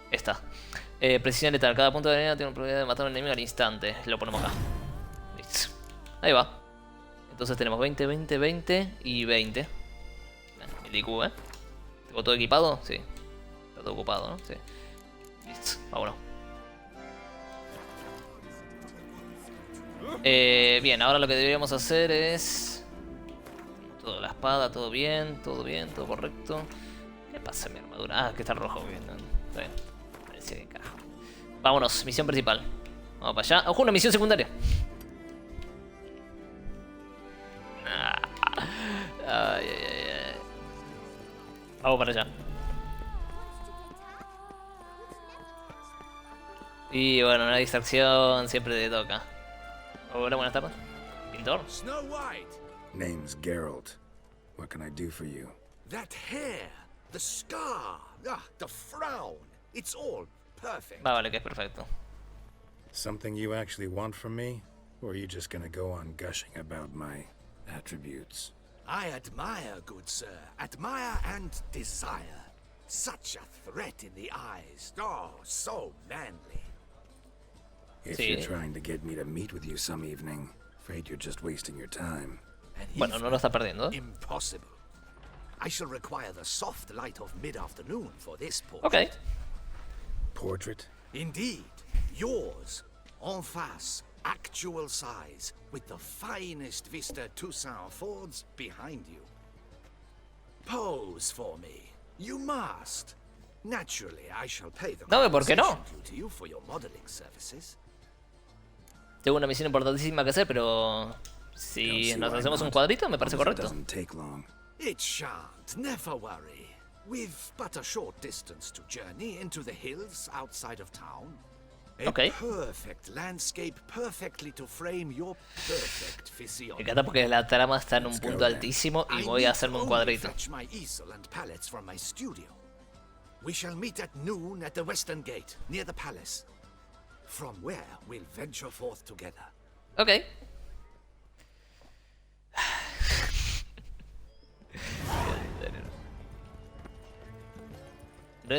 Esta. Precisión letal. Cada punto de arena tiene una probabilidad de matar a un enemigo al instante. Lo ponemos acá. Listo. Ahí va. Entonces tenemos 20, 20, 20 y 20. El IQ, ¿eh? ¿Tengo todo equipado? Sí. Está todo ocupado, ¿no? Sí. Listo. Vámonos. Bien, ahora lo que deberíamos hacer es... Toda la espada, todo bien, todo correcto. ¿Qué pasa en mi armadura? Ah, que está rojo. Bien, está bien. Parecía que encaja. Vámonos, misión principal. Vamos para allá. ¡Ojo, una misión secundaria! Ay. Vamos para allá. Y bueno, una distracción siempre te toca. Hola, buenas tardes. Pintor. Snow White! Name's Geralt. What can I do for you? That hair, the scar, the frown. It's all perfect. Vale, que es perfecto. Something you actually want from me? Or are you just gonna go on gushing about my attributes? I admire, good sir. Admire and desire. Such a threat in the eyes. Oh, so manly. If Sí. you're trying to get me to meet with you some evening, afraid you're just wasting your time. An Bueno, no lo está perdiendo. Impossible. I shall require the soft light of mid-afternoon for this portrait. Ok. Portrait? Indeed. Yours. En face. Actual size. With the finest vista Toussaint affords behind you. Pose for me. You must. Naturally, I shall pay the No, ¿por qué no? compensation due to you for your modeling services. Tengo una misión importantísima que hacer, pero... Si nos hacemos un cuadrito, me parece correcto. Doesn't take long. It shan't, never worry. We've but a short distance to journey into the hills outside of town. A Okay. perfect landscape perfectly to frame your perfect Me physiognomy. encanta porque la trama está en un punto altísimo y I voy a need hacerme un only cuadrito. fetch my easel and palettes from my studio. We shall meet at noon at the western gate, near the palace. From where we'll venture forth together. Ok.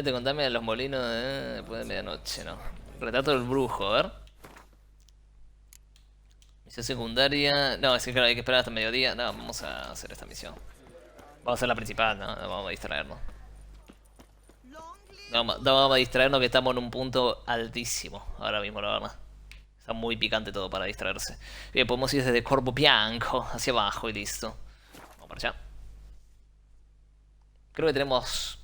Te contame de los molinos después de medianoche, ¿no? Retrato del brujo, a ver. Misión secundaria. No, es que claro, hay que esperar hasta mediodía. No, vamos a hacer esta misión. Vamos a hacer la principal, ¿no? No vamos a distraernos. No vamos a distraernos que estamos en un punto altísimo ahora mismo, la verdad. Está muy picante todo para distraerse. Bien, podemos ir desde Corvo Bianco hacia abajo y listo. Vamos para allá. Creo que tenemos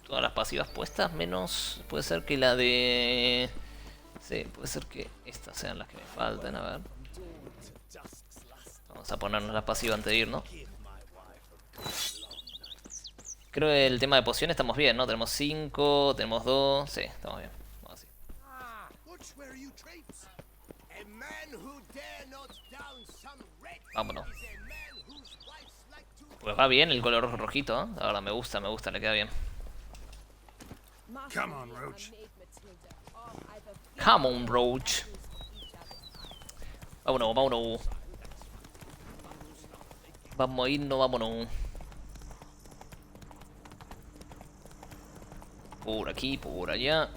todas las pasivas puestas, menos... Puede ser que la de... Sí, puede ser que estas sean las que me faltan, a ver. Vamos a ponernos la pasiva antes de irnos. Creo que el tema de pociones estamos bien, ¿no? Tenemos 5, tenemos 2... Sí, estamos bien. Vamos así. Vámonos. Pues va bien el color rojito, ¿eh? La verdad, me gusta, le queda bien. Come on, Roach. Come on, Roach. Vámonos, vámonos. Vamos a irnos, vámonos. Por aquí, por allá.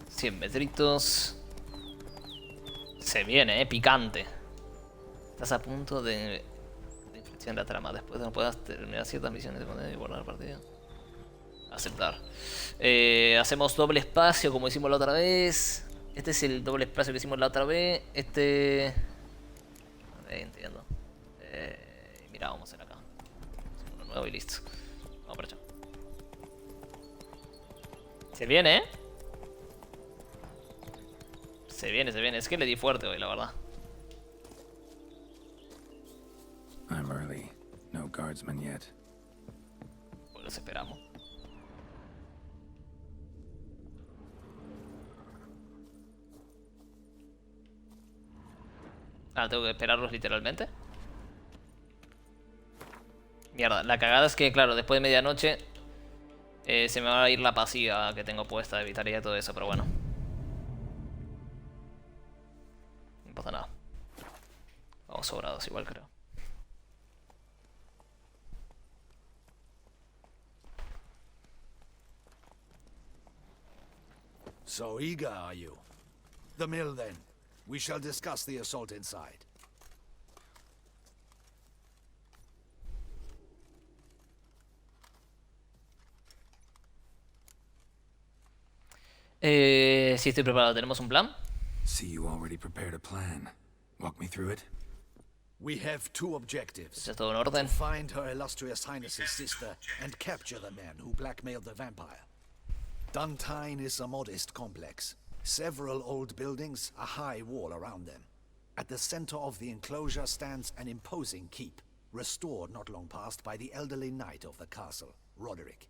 100 metritos. Se viene, picante. Estás a punto de inflexión la trama. Después de no puedas terminar ciertas misiones de poner y guardar la partida. Aceptar. Hacemos doble espacio como hicimos la otra vez. Este es el doble espacio que hicimos la otra vez. Este... entiendo. Mira, vamos a hacer acá. Hacemos uno nuevo y listo. Vamos para allá. Se viene, ¿eh? Se viene, se viene. Es que le di fuerte hoy, la verdad. I'm early. No guardsmen yet. Pues los esperamos. Ah, tengo que esperarlos literalmente. Mierda, la cagada es que, claro, después de medianoche se me va a ir la pasiva que tengo puesta. Evitaría todo eso, pero bueno. No pasa nada. Vamos sobrados igual, creo. So eager, are you? The mill, then. We shall discuss the assault inside. Sí, estoy preparado. ¿Tenemos un plan? See, you already prepared a plan. Walk me through it. We have two objectives. ¿Está todo en orden? To find Her Illustrious Highness's sister and capture the man who blackmailed the vampire. Duntine is a modest complex. Several old buildings, a high wall around them. At the center of the enclosure stands an imposing keep, restored not long past by the elderly knight of the castle, Roderick.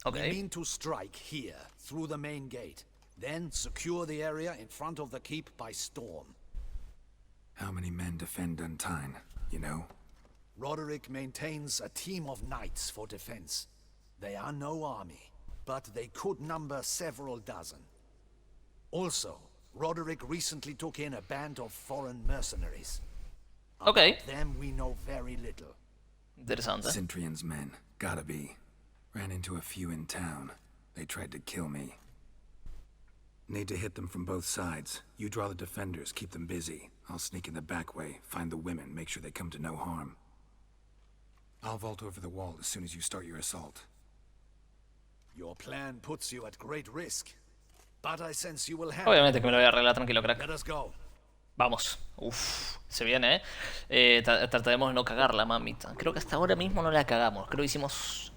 Okay. We mean to strike here, through the main gate, then secure the area in front of the keep by storm. How many men defend Duntine, you know? Roderick maintains a team of knights for defense. They are no army, but they could number several dozen. Also, Roderick recently took in a band of foreign mercenaries. Okay. About them we know very little. Interesante. Cintrian's men, gotta be. Ran into a few in town. They tried to kill me. Need to hit them from both sides. You draw the defenders, keep them busy. I'll sneak in the back way, find the women, make sure they come to no harm. I'll vault over the wall as soon as you start your assault. Your plan puts you at great risk, but I sense you will have. Obviamente que me lo voy a arreglar tranquilo, crack. Let us go. Vamos. Uf, se viene, trataremos de no cagarla, mamita. Creo que hasta ahora mismo no la cagamos. Creo que hicimos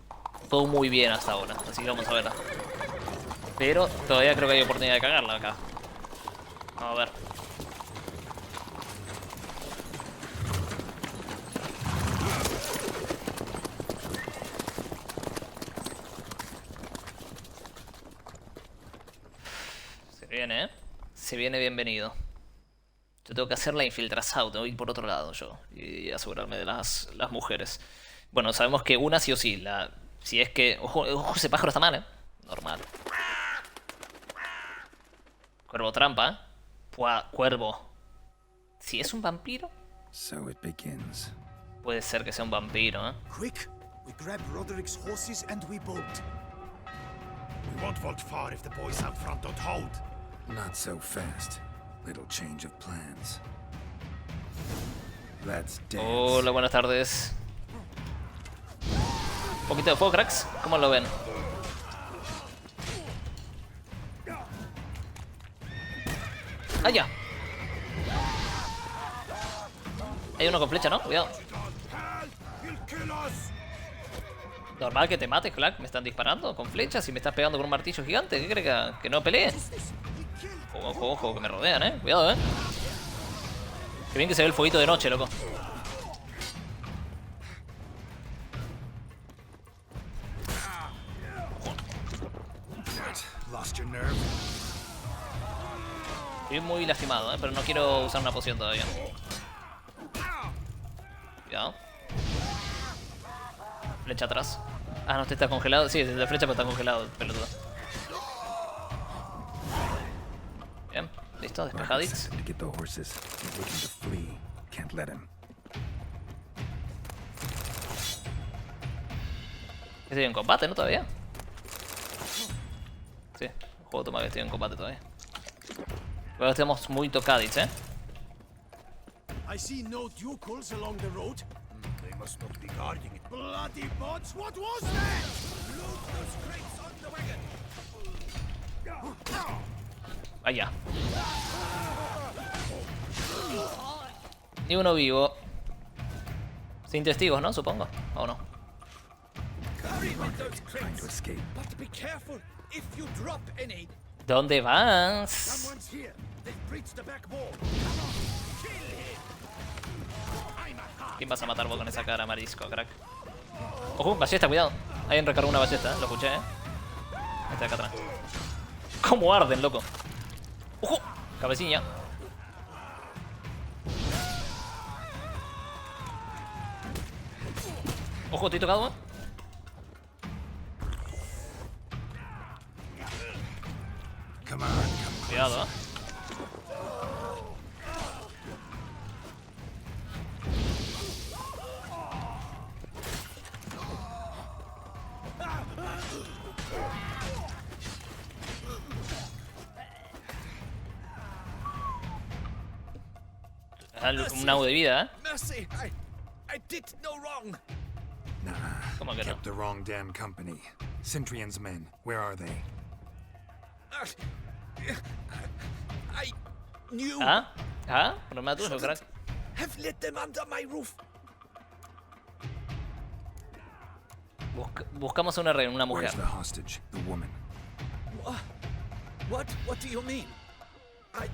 todo muy bien hasta ahora. Así que vamos a verla. Pero todavía creo que hay oportunidad de cagarla acá. Vamos a ver. Se viene, ¿eh? Se viene bienvenido. Yo tengo que hacer la infiltración, tengo que ir por otro lado yo y asegurarme de las mujeres. Bueno, sabemos que una sí o sí. Si es que... Ojo, ese pájaro está mal, ¿eh? Normal. Cuervo trampa, ¿eh? Cuervo. ¿Si es un vampiro? So it begins. Puede ser que sea un vampiro, ¿eh? Quick! We grab Roderick's horses and we bolt. won't vault far if the boys out front don't hold. Not so fast. Little change of plans. Let's dance. Hola, buenas tardes. Un poquito de fuego, cracks. ¿Cómo lo ven? ¡Ah, ya! Hay uno con flecha, ¿no? Cuidado. Normal que te mates, Clack. Me están disparando con flechas y me estás pegando con un martillo gigante. ¿Qué crees que no pelee? Ojo, ojo, ojo, que me rodean, Cuidado, Qué bien que se ve el fueguito de noche, loco. Estoy muy lastimado, pero no quiero usar una poción todavía. Cuidado. Flecha atrás. Ah, no, este está congelado. Sí, es la flecha, pero está congelado, pelotudo. Bien, listo, despejadits. Estoy en combate, ¿no? Todavía. Sí, el juego toma que estoy en combate todavía. Pero estamos muy tocadits, I see no ducals along the road. They must not be guarding it. Bloody bots, what was that? Load those crates on the wagon. Allá. Ni uno vivo. Sin testigos, ¿no? Supongo. ¿O no? But be careful if you drop any. ¿Dónde vas? Someone's here. They've breached the back wall. ¿Quién vas a matar vos con esa cara, marisco, crack? Ojo, ballesta, cuidado. Alguien recargó una ballesta, lo escuché, Este de acá atrás. ¿Cómo arden, loco? ¡Ojo! Cabecilla. Ojo, estoy tocado, Cuidado, Un nabo de vida, Mercy, I did no wrong. Nah, ¿Cómo que no? kept the wrong damn company. Centrion's men, where are they? I knew. ¿Ah? ¿Ah? No me aturdo, crack. Have let them under my roof. Buscamos una mujer. Where's the hostage, the woman? What do you mean? I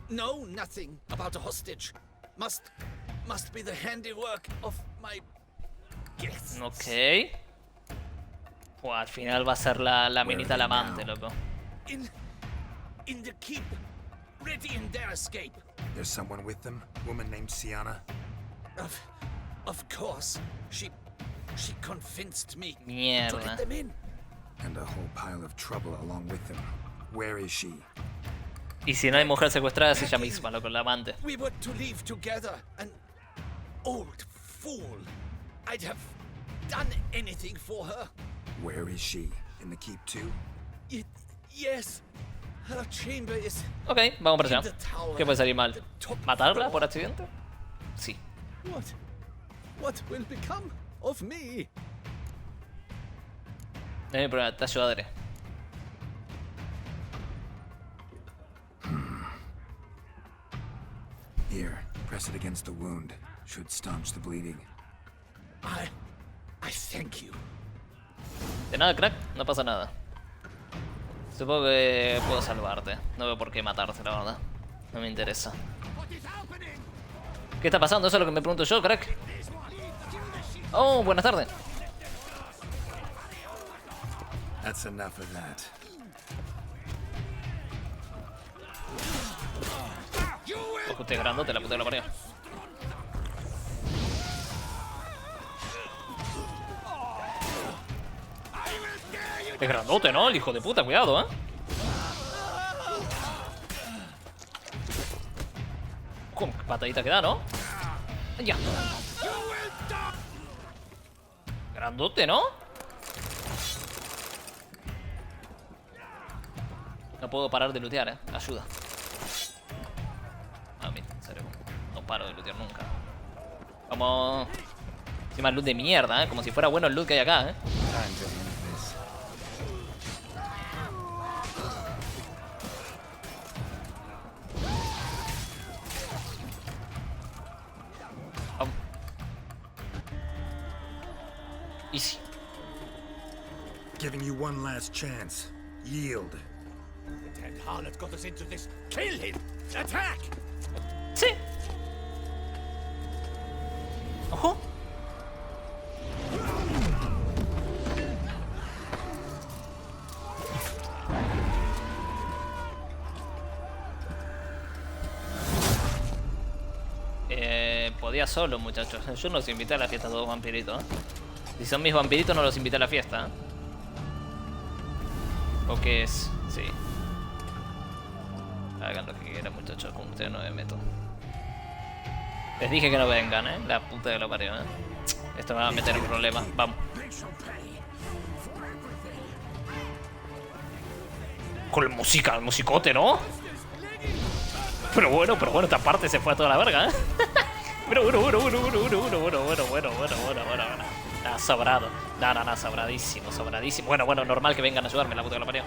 know nothing about a hostage. Must be the handiwork of my guests. Ok. Pues al final va a ser la minita la amante, loco. In the keep, ready in their escape. There's someone with them? Woman named Sienna? Of course. She convinced me to Mierda. let them in. And a whole pile of trouble along with them. Where is she? Y si no hay mujer secuestrada es ella misma, loco, la amante. We were to leave together. An old fool. I'd have done anything for her. Where is she? In the keep too? Yes. Her chamber is Ok, vamos para in allá. the tower. ¿Qué puede salir mal? The top ¿Matarla floor. por accidente? Sí. What will become of me? No hay problema, te ayudaré. Here, press it against the wound. Should staunch the bleeding. I thank you. De nada, crack, no pasa nada. Supongo que puedo salvarte. No veo por qué matarte, la verdad. No me interesa. ¿Qué está pasando? Eso es lo que me pregunto yo, crack. Oh, buenas tardes. That's enough of that. Ojo, usted grandote, la puta que lo parió. Es grandote, ¿no? El hijo de puta, cuidado, Ojo, qué patadita que da, ¿no? Ya. Grandote, ¿no? puedo parar de lootear, ayuda. A mí, en serio, no paro de lootear nunca. Como... encima loot de mierda, como si fuera bueno el loot que hay acá, Vamos. Easy. Giving you one last chance. Yield. The dead harlot got us into this. Kill him! Attack! Sí. Ojo. Podía solo, muchachos. Yo no los invité a la fiesta, todos vampiritos. Si son mis vampiritos, no los invité a la fiesta. ¿O qué es? Sí. Hagan lo que quieran, muchachos. Con ustedes no me meto. Les dije que no vengan, la puta que lo parió, Esto me va a meter en problemas. Vamos. Con la música, el musicote, ¿no? Pero bueno, esta parte se fue a toda la verga, Bueno. Nada, sobrado. Nada, sobradísimo. Bueno, normal que vengan a ayudarme, la puta que lo parió.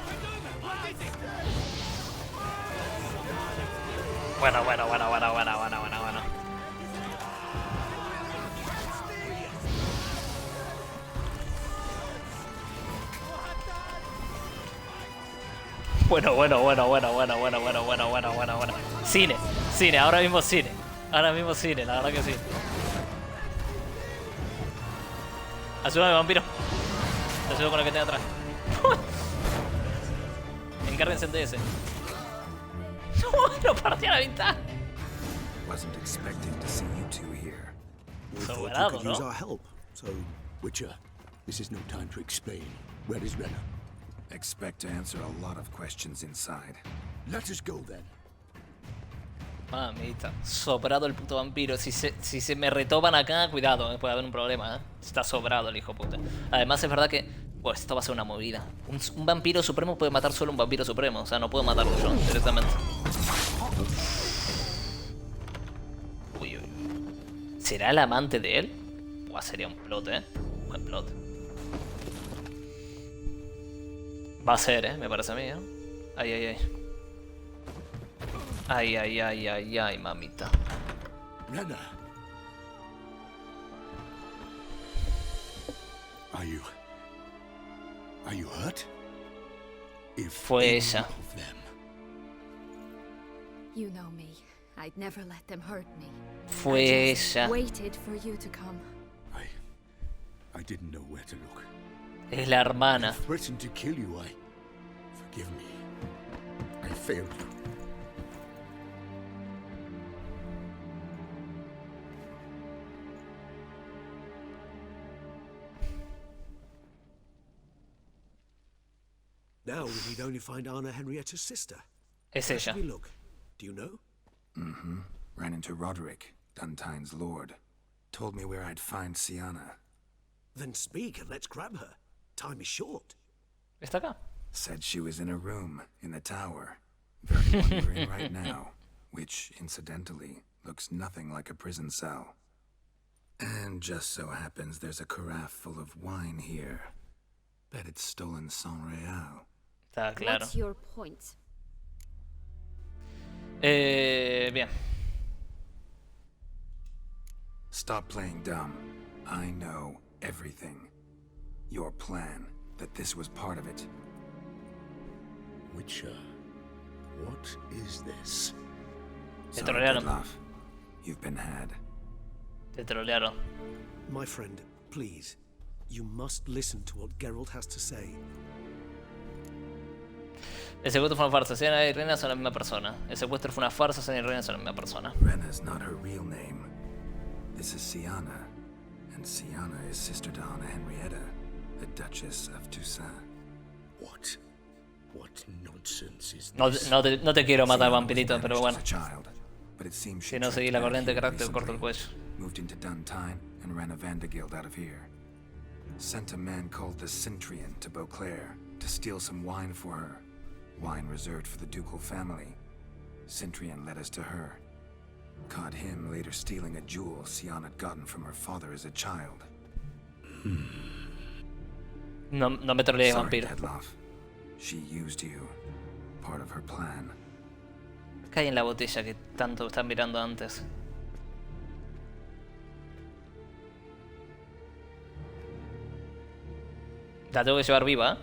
Bueno. Bueno. Cine, ahora mismo cine, la verdad que sí. Ayúdame, vampiro. Te ayudo con lo que tengo atrás. Encárguense de ese. Lo partí a la mitad. Wasn't expecting to see you two here. We thought you Sobrado, could use ¿no? our help. So, Witcher, this is no time to explain. Where is Renna? Expect to answer a lot of questions inside. Let us go then. Mamita, sobrado el puto vampiro. Si se me retoman acá, cuidado, puede haber un problema, Está sobrado el hijo puta. Además es verdad que... pues esto va a ser una movida. Un vampiro supremo puede matar solo un vampiro supremo. O sea, no puedo matarlo yo directamente. Uy. ¿Será el amante de él? Buah, sería un plot, Buen plot. Va a ser, me parece a mí, Ay, mamita. Renna. Are you hurt? If Fue any ella. of them. You know me. I'd never let them hurt me. Fue I just ella. waited for you to come. I didn't know where to look. Es la hermana. I threatened to kill you. Forgive me. I failed you. Now we need only find Anna Henrietta's sister. Es Where should ella. we look? Do you know? Ran into Roderick, Duntine's lord. Told me where I'd find Sienna. Then speak and let's grab her. Time is short. ¿Está acá? Said she was in a room in the tower. Very one we're in right now. Which, incidentally, looks nothing like a prison cell. And just so happens there's a carafe full of wine here. Bet it's stolen San Real. Está claro. What's your point? Bien. Stop playing dumb. I know everything. Your plan, that this was part of it. Witcher, what is this? Te Sorry, trolearon. Detlef. You've been had. Te trolearon. My friend, please. You must listen to what Geralt has to say. El secuestro fue una farsa. Sienna y Reina son la misma persona. El secuestro fue una farsa. Sienna y Reina son la misma persona. Renna's not her real name. This is Sienna. And Sienna is sister to Anna Henrietta, the Duchess of Toussaint. What nonsense is No, this? no te quiero matar, Sienna was vampirito, pero banished bueno. as a child, but it seems she Si no seguís trekked la back corriente de here carácter, corto el recently, cuello. moved into Duntine and ran a Vandergild out of here. Sent a man called the Centrian to Beauclair to steal some wine for her. wine reserved for the ducal family. Cintrian led us to her. Caught him later stealing a jewel Sian had gotten from her father as a child. No me trolees, Sorry, vampiro. Deadloff. She used you. Part of her plan. ¿Qué hay en la botella que tanto están mirando antes? La tengo que llevar viva, ¿eh?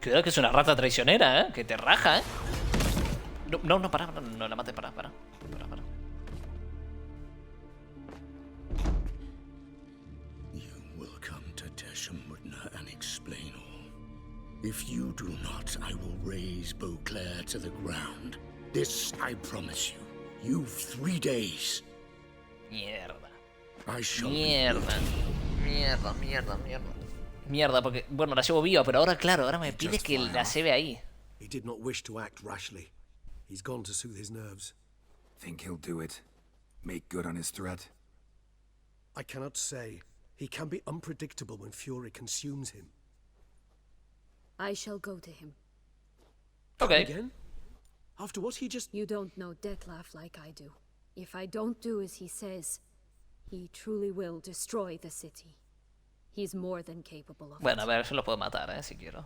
Cuidado que es una rata traicionera, ¿eh? Que te raja, ¿eh? No, para, no la mates, para. You will come to Buena and explain all. If you do not, I will raise Beauclair to the ground. This I promise you. You've 3 days. Mierda. I shall Mierda, porque, bueno, la llevo viva, pero ahora, claro, ahora me pide que la lleve ahí. He did not wish to act rashly. He's gone to soothe his nerves. Think he'll do it? Make good on his threat? I cannot say. He can be unpredictable when fury consumes him. I shall go to him. Okay. Again? After what he just... You don't know Detlef like I do. If I don't do as he says, he truly will destroy the city. He's more than capable of Bueno, a it. ver, yo lo puedo matar, si quiero.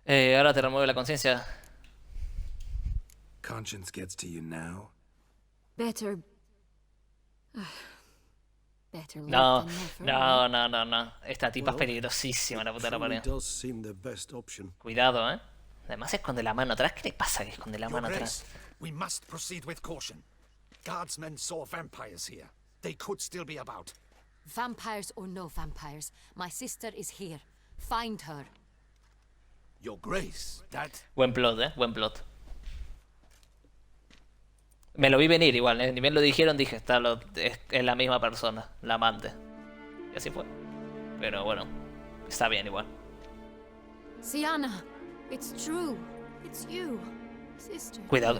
Ahora te remueve la conciencia. Conscience gets to you now? Better... better late No, than never. no. Esta tipa es peligrosísima, la puta de la Truly pared. does seem the best option. Cuidado, Además esconde la mano atrás. ¿Qué le pasa que esconde la Your mano Grace, atrás? we must proceed with caution. Guardsmen saw vampires here. They could still be about. Vampires or no vampires, my sister is here. Find her. Your Grace, that... Buen plot, buen plot. Me lo vi venir igual, Ni bien lo dijeron, dije, es la misma persona, la amante. Y así fue. Pero bueno, está bien igual. Siana, it's true. It's you, sister. Cuidado,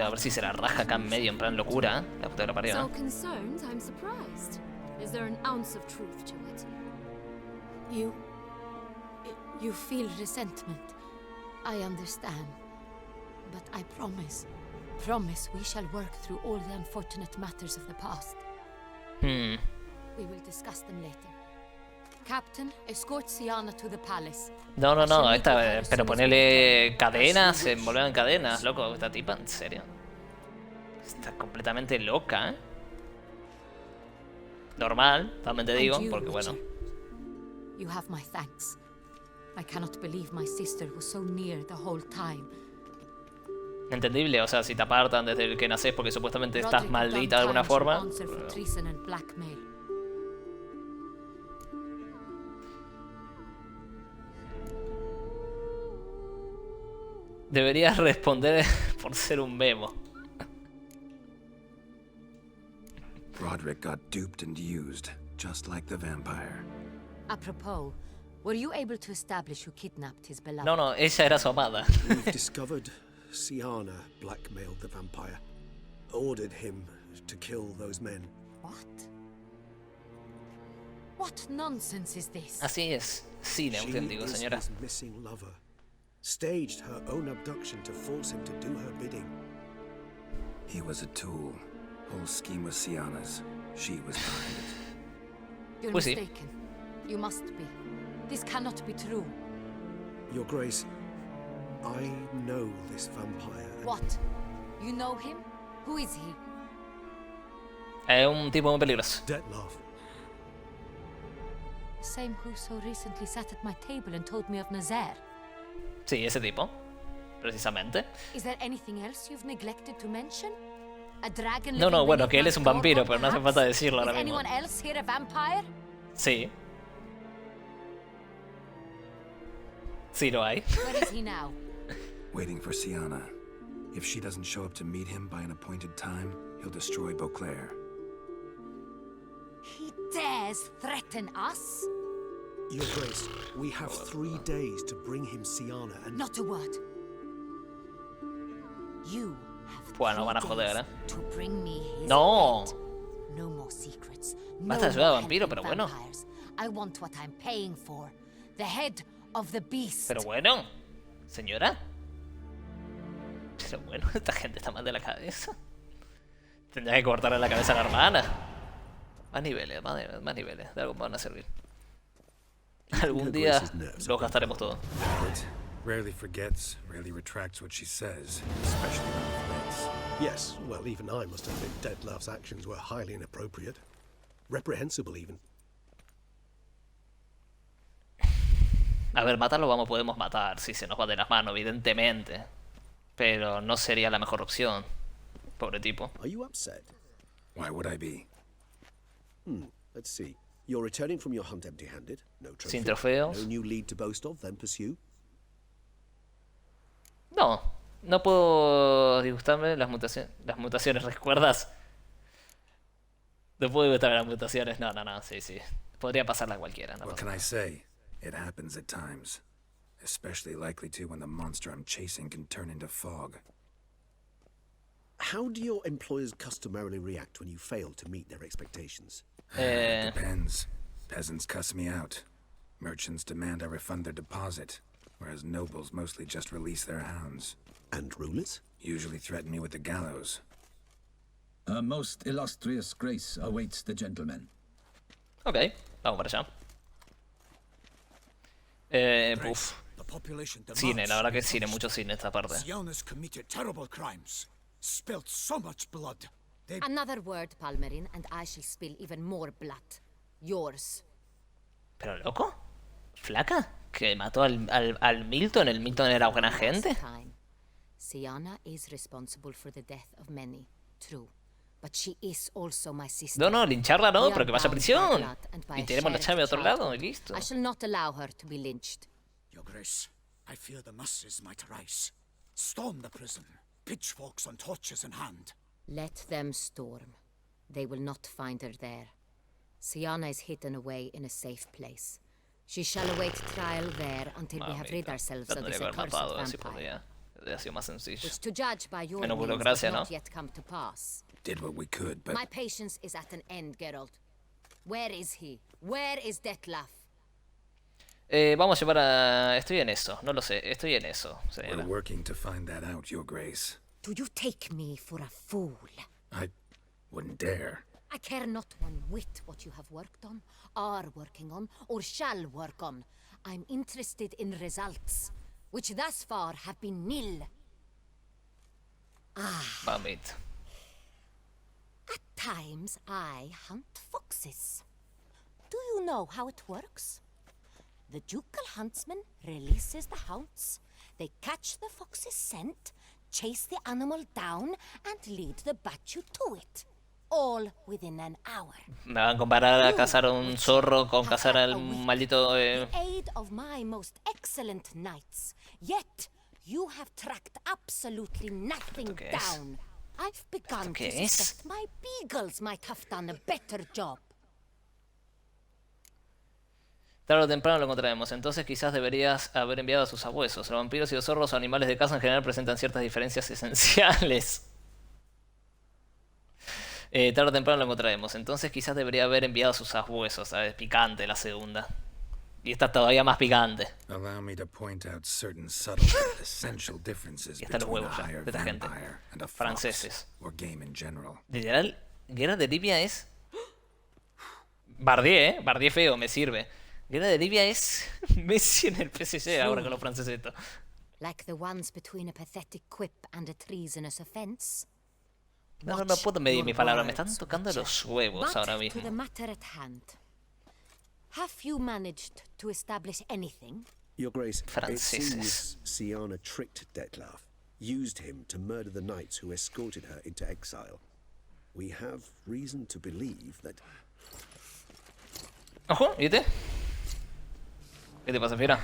a ver si se la raja acá en medio, en plan locura, La puta de la parió, So concerned, I'm surprised. Is there an ounce of truth to it? You feel resentment. I understand. But I promise we shall work through all the unfortunate matters of the past. We will discuss them later. Captain, escort Siana to the palace. No, pero ponerle cadenas, se envolver en cadenas, loco, esta tipa, en serio. Está completamente loca, Normal, también te digo, porque bueno. You have my thanks. I cannot believe my sister was so near the whole time. Entendible, o sea, si te apartan desde el que naces porque supuestamente estás Roderick maldita de alguna Duncan should forma. answer for treason and blackmail. Deberías responder por ser un memo. Roderick got duped and used, just like the vampire. Apropos, were you able to establish who kidnapped his beloved? No, ella era su amada. We've discovered Siana blackmailed the vampire. Ordered him to kill those men. What nonsense is this? Así es, cine auténtico, She is señora. his missing lover. Staged her own abduction to force him to do her bidding. He was a tool. Whole scheme was Siana's. She was behind it. You're Pues sí. mistaken. You must be. This cannot be true. Your Grace, I know this vampire. and What? You know him? Who is he? Es un tipo muy peligroso. Detlef. The same who so recently sat at my table and told me of Nazaire. Sí, ese tipo. Precisamente. Is there anything else you've neglected to mention? A dragon No, living bueno, beneath que él my es un door, vampiro, pero no hace perhaps? falta decirlo Is ahora mismo. anyone else here a vampire? Sí. Sí lo hay. Where is he now? Waiting for Siana. If she doesn't show up to meet him by an appointed time, he'll destroy Beauclair. He dares threaten us? Your Grace, we have 3 days to bring him Siana and... Not a word. You have Bueno, 3 van a joder, days to bring me his No. head. No more secrets. Basta de ayuda de vampiro, pero bueno. I want what I'm paying for. The head of the beast. Pero bueno, señora. Pero bueno, esta gente está mal de la cabeza. Tendría que cortarle la cabeza a la hermana. Más niveles, más niveles. De algo me van a servir. Algún día los gastaremos todos. Rarely forgets, rarely retracts what she says, especially when threats. Yes, well, even I must admit Dettlaff's actions were highly inappropriate. Reprehensible, even. A ver, matarlo podemos matar si se nos va de las manos, evidentemente. Pero no sería la mejor opción. Pobre tipo. Are you upset? Why would I be? Let's see. You're returning from your hunt empty-handed. No trophy. Sin trofeos. No new lead to boast of, then pursue. No puedo disgustarme las mutaciones, ¿recuerdas? No puedo disgustarme las mutaciones. No, sí. Podría pasarla a cualquiera. What can I say? It happens at times. Especially likely to when the monster I'm chasing can turn into fog. How do your employers customarily react when you fail to meet their expectations? Depends. Peasants cuss me out. Merchants demand I refund their deposit, whereas nobles mostly just release their hounds. And rulers? Usually threaten me with the gallows. A most illustrious grace awaits the gentleman. Ok, vamos para allá. Cine, la verdad que cine, mucho cine esta parte. Another word, Palmerin, and I shall spill even more blood. Yours. ¿Pero loco? ¿Flaca? ¿Que mató al Milton? ¿El Milton era buena gente? Siana is responsible for the death of many, true. But she is also my sister. No, lincharla no, pero que vaya a prisión. Y tenemos la llave a otro lado y listo. I shall not allow her to be lynched. Your Grace, I fear the masses might arise. Storm the prison, pitchforks and torches in hand. Let them storm. They will not find her there. Siana is hidden away in a safe place. She shall await trial there until we have rid ourselves of this accursed vampire. Which, to judge by your means, has not yet come to pass. Did what we could, but... My patience is at an end, Geralt. Where is he? Where is Dettlaff? Vamos a llevar a... Estoy en eso, no lo sé. Estoy en eso, señora. We're working to find that out, Your Grace. Do you take me for a fool? I wouldn't dare. I care not one whit what you have worked on, are working on, or shall work on. I'm interested in results, which thus far have been nil. Vomit. At times, I hunt foxes. Do you know how it works? The ducal huntsman releases the hounds. They catch the fox's scent, chase the animal down, and lead the battue to it. All within an hour. Me van a comparar a cazar un zorro con cazar al maldito... The aid of my most excellent knights. Yet, you have tracked absolutely nothing down. I've begun to suspect my beagles might have done a better job. Tarde o temprano lo encontraremos, entonces quizás deberías haber enviado a sus abuesos. Los vampiros y los zorros o animales de caza en general presentan ciertas diferencias esenciales. Tarde o temprano lo encontraremos, entonces quizás debería haber enviado a sus abuesos. ¿Sabes? Picante la segunda. Y esta todavía más picante. Allow me to point out certain subtle essential differences between a higher vampire and a fox, or game in general. Literal, Guerra de Libia es... Bardié, Bardié feo, me sirve. Guerra de Libia es Messi en el PSG ahora con los franceses esto. Like the ones between a pathetic quip and a treasonous offense. No puedo medir mis palabras, me están tocando los huevos ahora mismo. To the matter at hand. Have you managed to establish anything? Your Grace, it seems Siana tricked Dettlaff, used him to murder the knights who escorted her into exile. We have reason to believe that... Ojo, ¿viste? ¿Qué te pasa, fiera?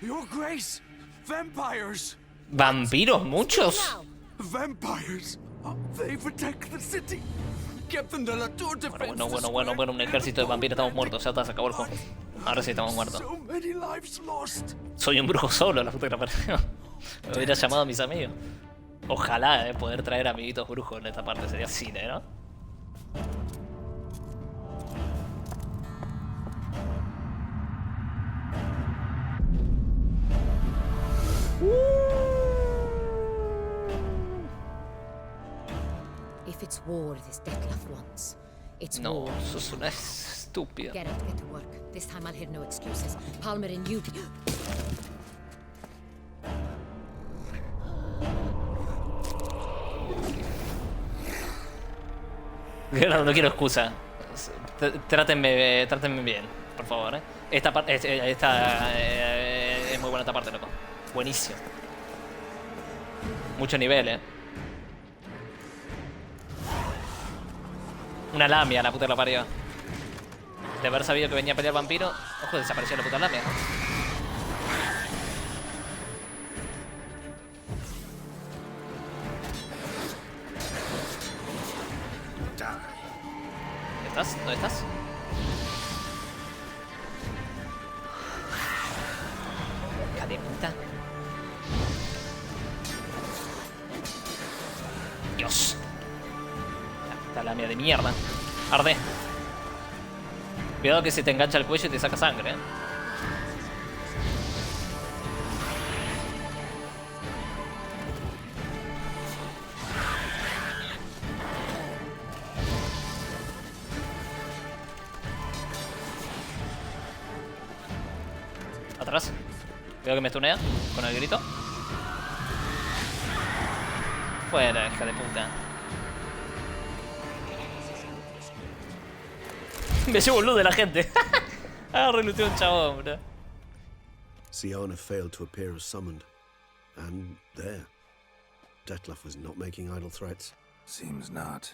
Your Grace, vampires. ¿Vampiros? ¿Muchos? Vampires. They protect the city. Bueno, un ejército de vampiros, estamos muertos, ya está, se acabó el juego. Ahora sí estamos muertos. Soy un brujo solo, la puta que la parió. Me hubiera llamado a mis amigos. Ojalá poder traer amiguitos brujos en esta parte, sería cine, ¿no? if it's war this Detlef wants. It's No, war. sos una estúpida. Get up, get to work. This time I'll hear no excuses. Palmer and you... No quiero excusa. Trátenme bien, por favor, ¿eh? Esta parte es muy buena esta parte, loco. Buenísimo. Mucho nivel, Una lamia, la puta que la parió. De haber sabido que venía a pelear vampiro. Ojo, desapareció la puta lamia. ¿Estás? ¿Dónde estás? Hija de puta. Dios. Esta lamia de mierda. Arde. Cuidado que se te engancha el cuello y te saca sangre, Atrás. Cuidado que me stunea con el grito. Fuera, hija de puta. Me llevo luz de la gente. Reluteó un chabón, bro. Siana failed to appear as summoned. And there. Detlef was not making idle threats. Seems not.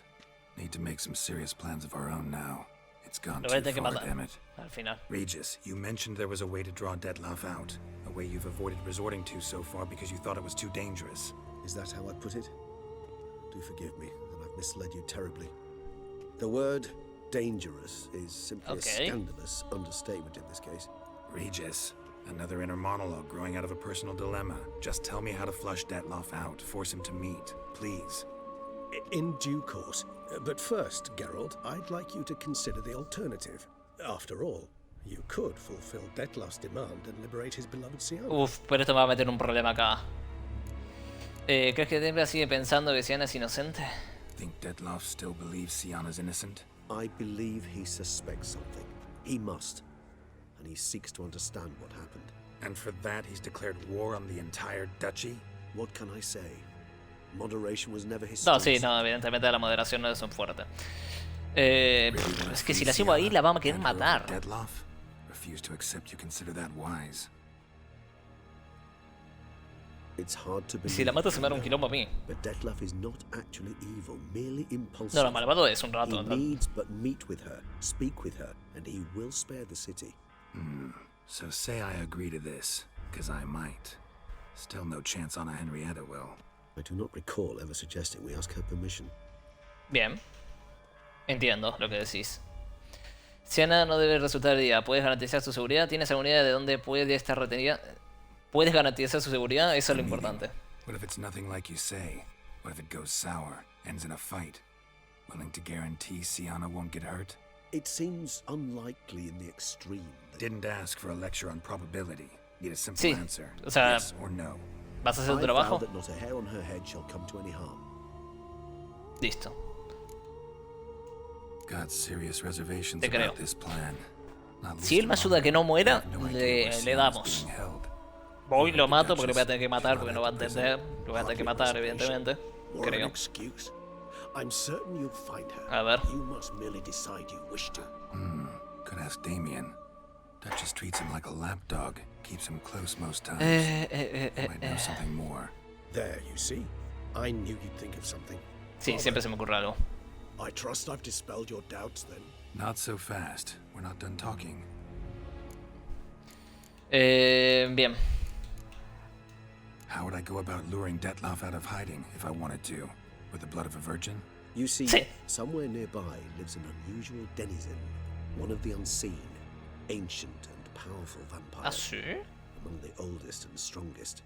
Need to make some serious plans of our own now. It's gone Lo voy a too tener que far, matar damn it. al final. Regis, you mentioned there was a way to draw Detlef out. A way you've avoided resorting to so far because you thought it was too dangerous. Is that how I put it? Do forgive me that I've misled you terribly. The word dangerous is simply a scandalous understatement in this case. Regis, another inner monologue growing out of a personal dilemma. Just tell me how to flush Detlef out, force him to meet, please. In due course. But first, Geralt, I'd like you to consider the alternative. After all, you could fulfill Detlef's demand and liberate his beloved Siana. Uf, pero esto me va a meter un problema acá. ¿Crees que Dembra sigue pensando que Siana es inocente? Think Detlef still believes Siana's innocent? I believe he suspects something. He must. And he seeks to understand what happened. And for that he's declared war on the entire duchy? What can I say? Moderation was never his No, sí, no, evidentemente la moderación no es un fuerte. Es que si la sigo ahí la vamos a querer matar. Detlef? Refuse to accept you consider that wise. It's hard to believe. Si la mato se me da un quilombo a mí. But Detlef is not actually evil, merely impulsive. No, la malvado es un rato. He needs but meet with her, speak with her, and he will spare the city. So say I agree to this, because I might. Still no chance Anna Henrietta will. I do not recall ever suggesting we ask her permission. Bien. Entiendo lo que decís. Siana no debe resultar herida. ¿Puedes garantizar su seguridad? ¿Tienes alguna idea de dónde puede estar retenida? ¿Puedes garantizar su seguridad? Eso es lo importante. What if it's nothing like you say? What if it goes sour, ends in a fight? Willing to guarantee Siana won't get hurt? It seems unlikely in the extreme. Didn't ask for a lecture on probability. Need a simple answer. O sea, yes or no. ¿Vas a hacer tu trabajo? That not a hair on her head shall come to any harm. Listo. Got serious reservations about this plan. Si él me ayuda a que no muera, le damos. Voy, lo mato porque lo voy a tener que matar porque no va a entender. Lo voy a tener que matar, evidentemente. Creo. A ver. Could ask Damien. Duchess treats him like a lapdog. Keeps him close most times. Might know something more. There, you see. I knew you'd think of something. Sí, siempre se me ocurre algo. I trust I've dispelled your doubts then. Not so fast. We're not done talking. Bien. How would I go about luring Detlef out of hiding if I wanted to? With the blood of a virgin? You see, somewhere nearby lives an unusual denizen, one of the unseen, ancient and powerful vampires. Among the oldest and strongest.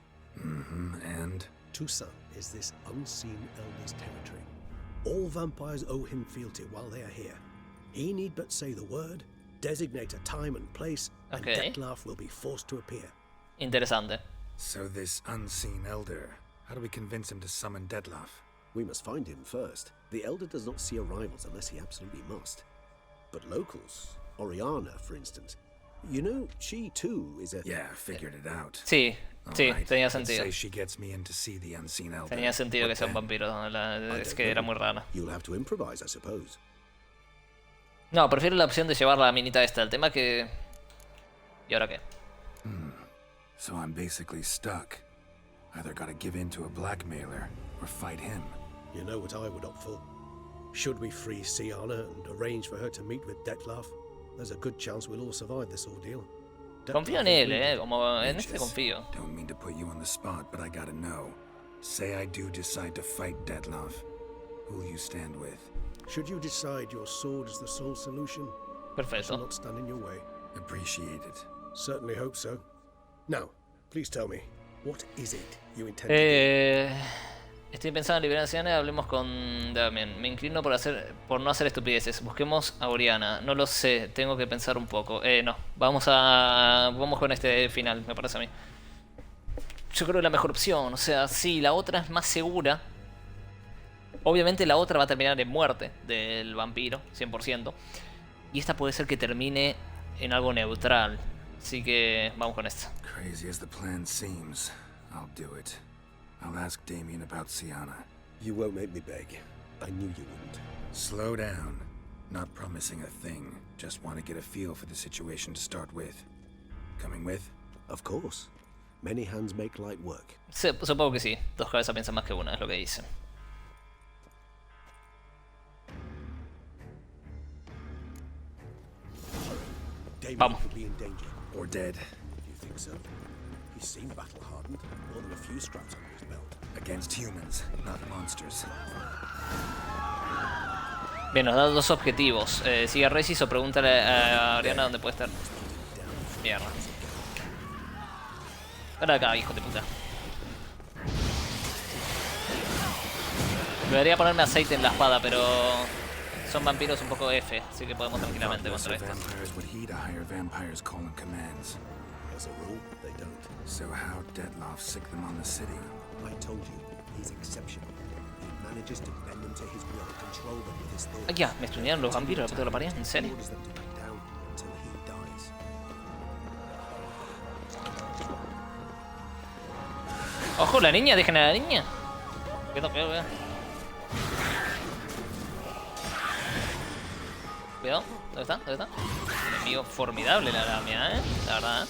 And? Toussaint is this unseen elder's territory. All vampires owe him fealty while they are here. He need but say the word, designate a time and place, and Detlef will be forced to appear. Interesante. So this unseen elder, how do we convince him to summon Detlef? We must find him first. The Elder does not see arrivals unless he absolutely must. But locals, Oriana, for instance, you know, she too is a... Yeah, I figured it out. Sí, sí, tenía sentido. Say she gets me in to see the unseen elder. Tenía sentido que sea un vampiro, es que era muy rara. You'll have to improvise, I suppose. No, prefiero la opción de llevar la minita esta. El tema que... ¿Y ahora qué? So I'm basically stuck. Either gotta give in to a blackmailer or fight him. You know what I would opt for? Should we free Siana and arrange for her to meet with Detlef, there's a good chance we'll all survive this ordeal. Confío en él, como en este confío. Don't mean to put you on the spot, but I gotta know. Say I do decide to fight Detlef. Who'll you stand with? Should you decide your sword is the sole solution, I shall not stand in your way. Appreciate it. Certainly hope so. Now, please tell me, what is it you intend to do? Estoy pensando en liberaciones, hablemos con Damien. Me inclino por no hacer estupideces. Busquemos a Oriana. No lo sé, tengo que pensar un poco. No, vamos con este final, me parece a mí. Yo creo que la mejor opción, o sea, sí, la otra es más segura. Obviamente la otra va a terminar en muerte del vampiro, 100%. Y esta puede ser que termine en algo neutral. Así que vamos con esta. Crazy as the plan seems, I'll do it. I'll ask Damien about Siana. You won't make me beg. I knew you wouldn't. Slow down. Not promising a thing. Just want to get a feel for the situation to start with. Coming with? Of course. Many hands make light work. Supongo que sí. Dos cabezas piensan más que una, es lo que dicen. Damien could be in danger. Or dead. You think so? He seemed battle-hardened. More than a few scraps under his belt. Against humans, not monsters. Bien, nos da dos objetivos. Sigue a Regis o pregúntale a Oriana dónde puede estar. Mierda. Ven acá, hijo de puta. Debería ponerme aceite en la espada, pero son vampiros un poco F, así que podemos tranquilamente contra estos. As a rule, they don't. So how Detlef sick them on the city? I told you, he's exceptional. He manages to bend them to his will, control them with his thoughts. Ay, ya, me estudiaron los vampiros, la puta de la pared, ¿en serio? Orders them to back down until he dies. Ojo, la niña, dejen a la niña. Cuidado, cuidado, cuidado. Cuidado, ¿dónde está? ¿Dónde está? Un enemigo formidable la lamia, la verdad,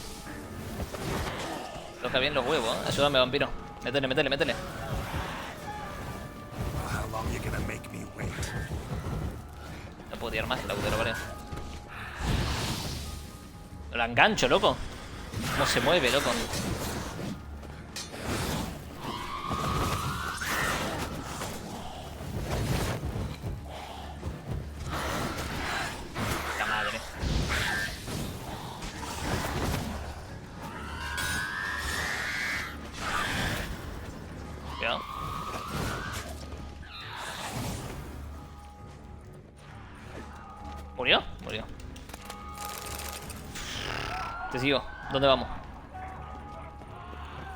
Toca bien los huevos, Ayúdame, vampiro. Métele, métele, métele. No puedo tirar más que la puta de la pared. La engancho, loco. No se mueve, loco. La madre. Cuidado. ¿Murió? Murió. Te sigo. ¿Dónde vamos?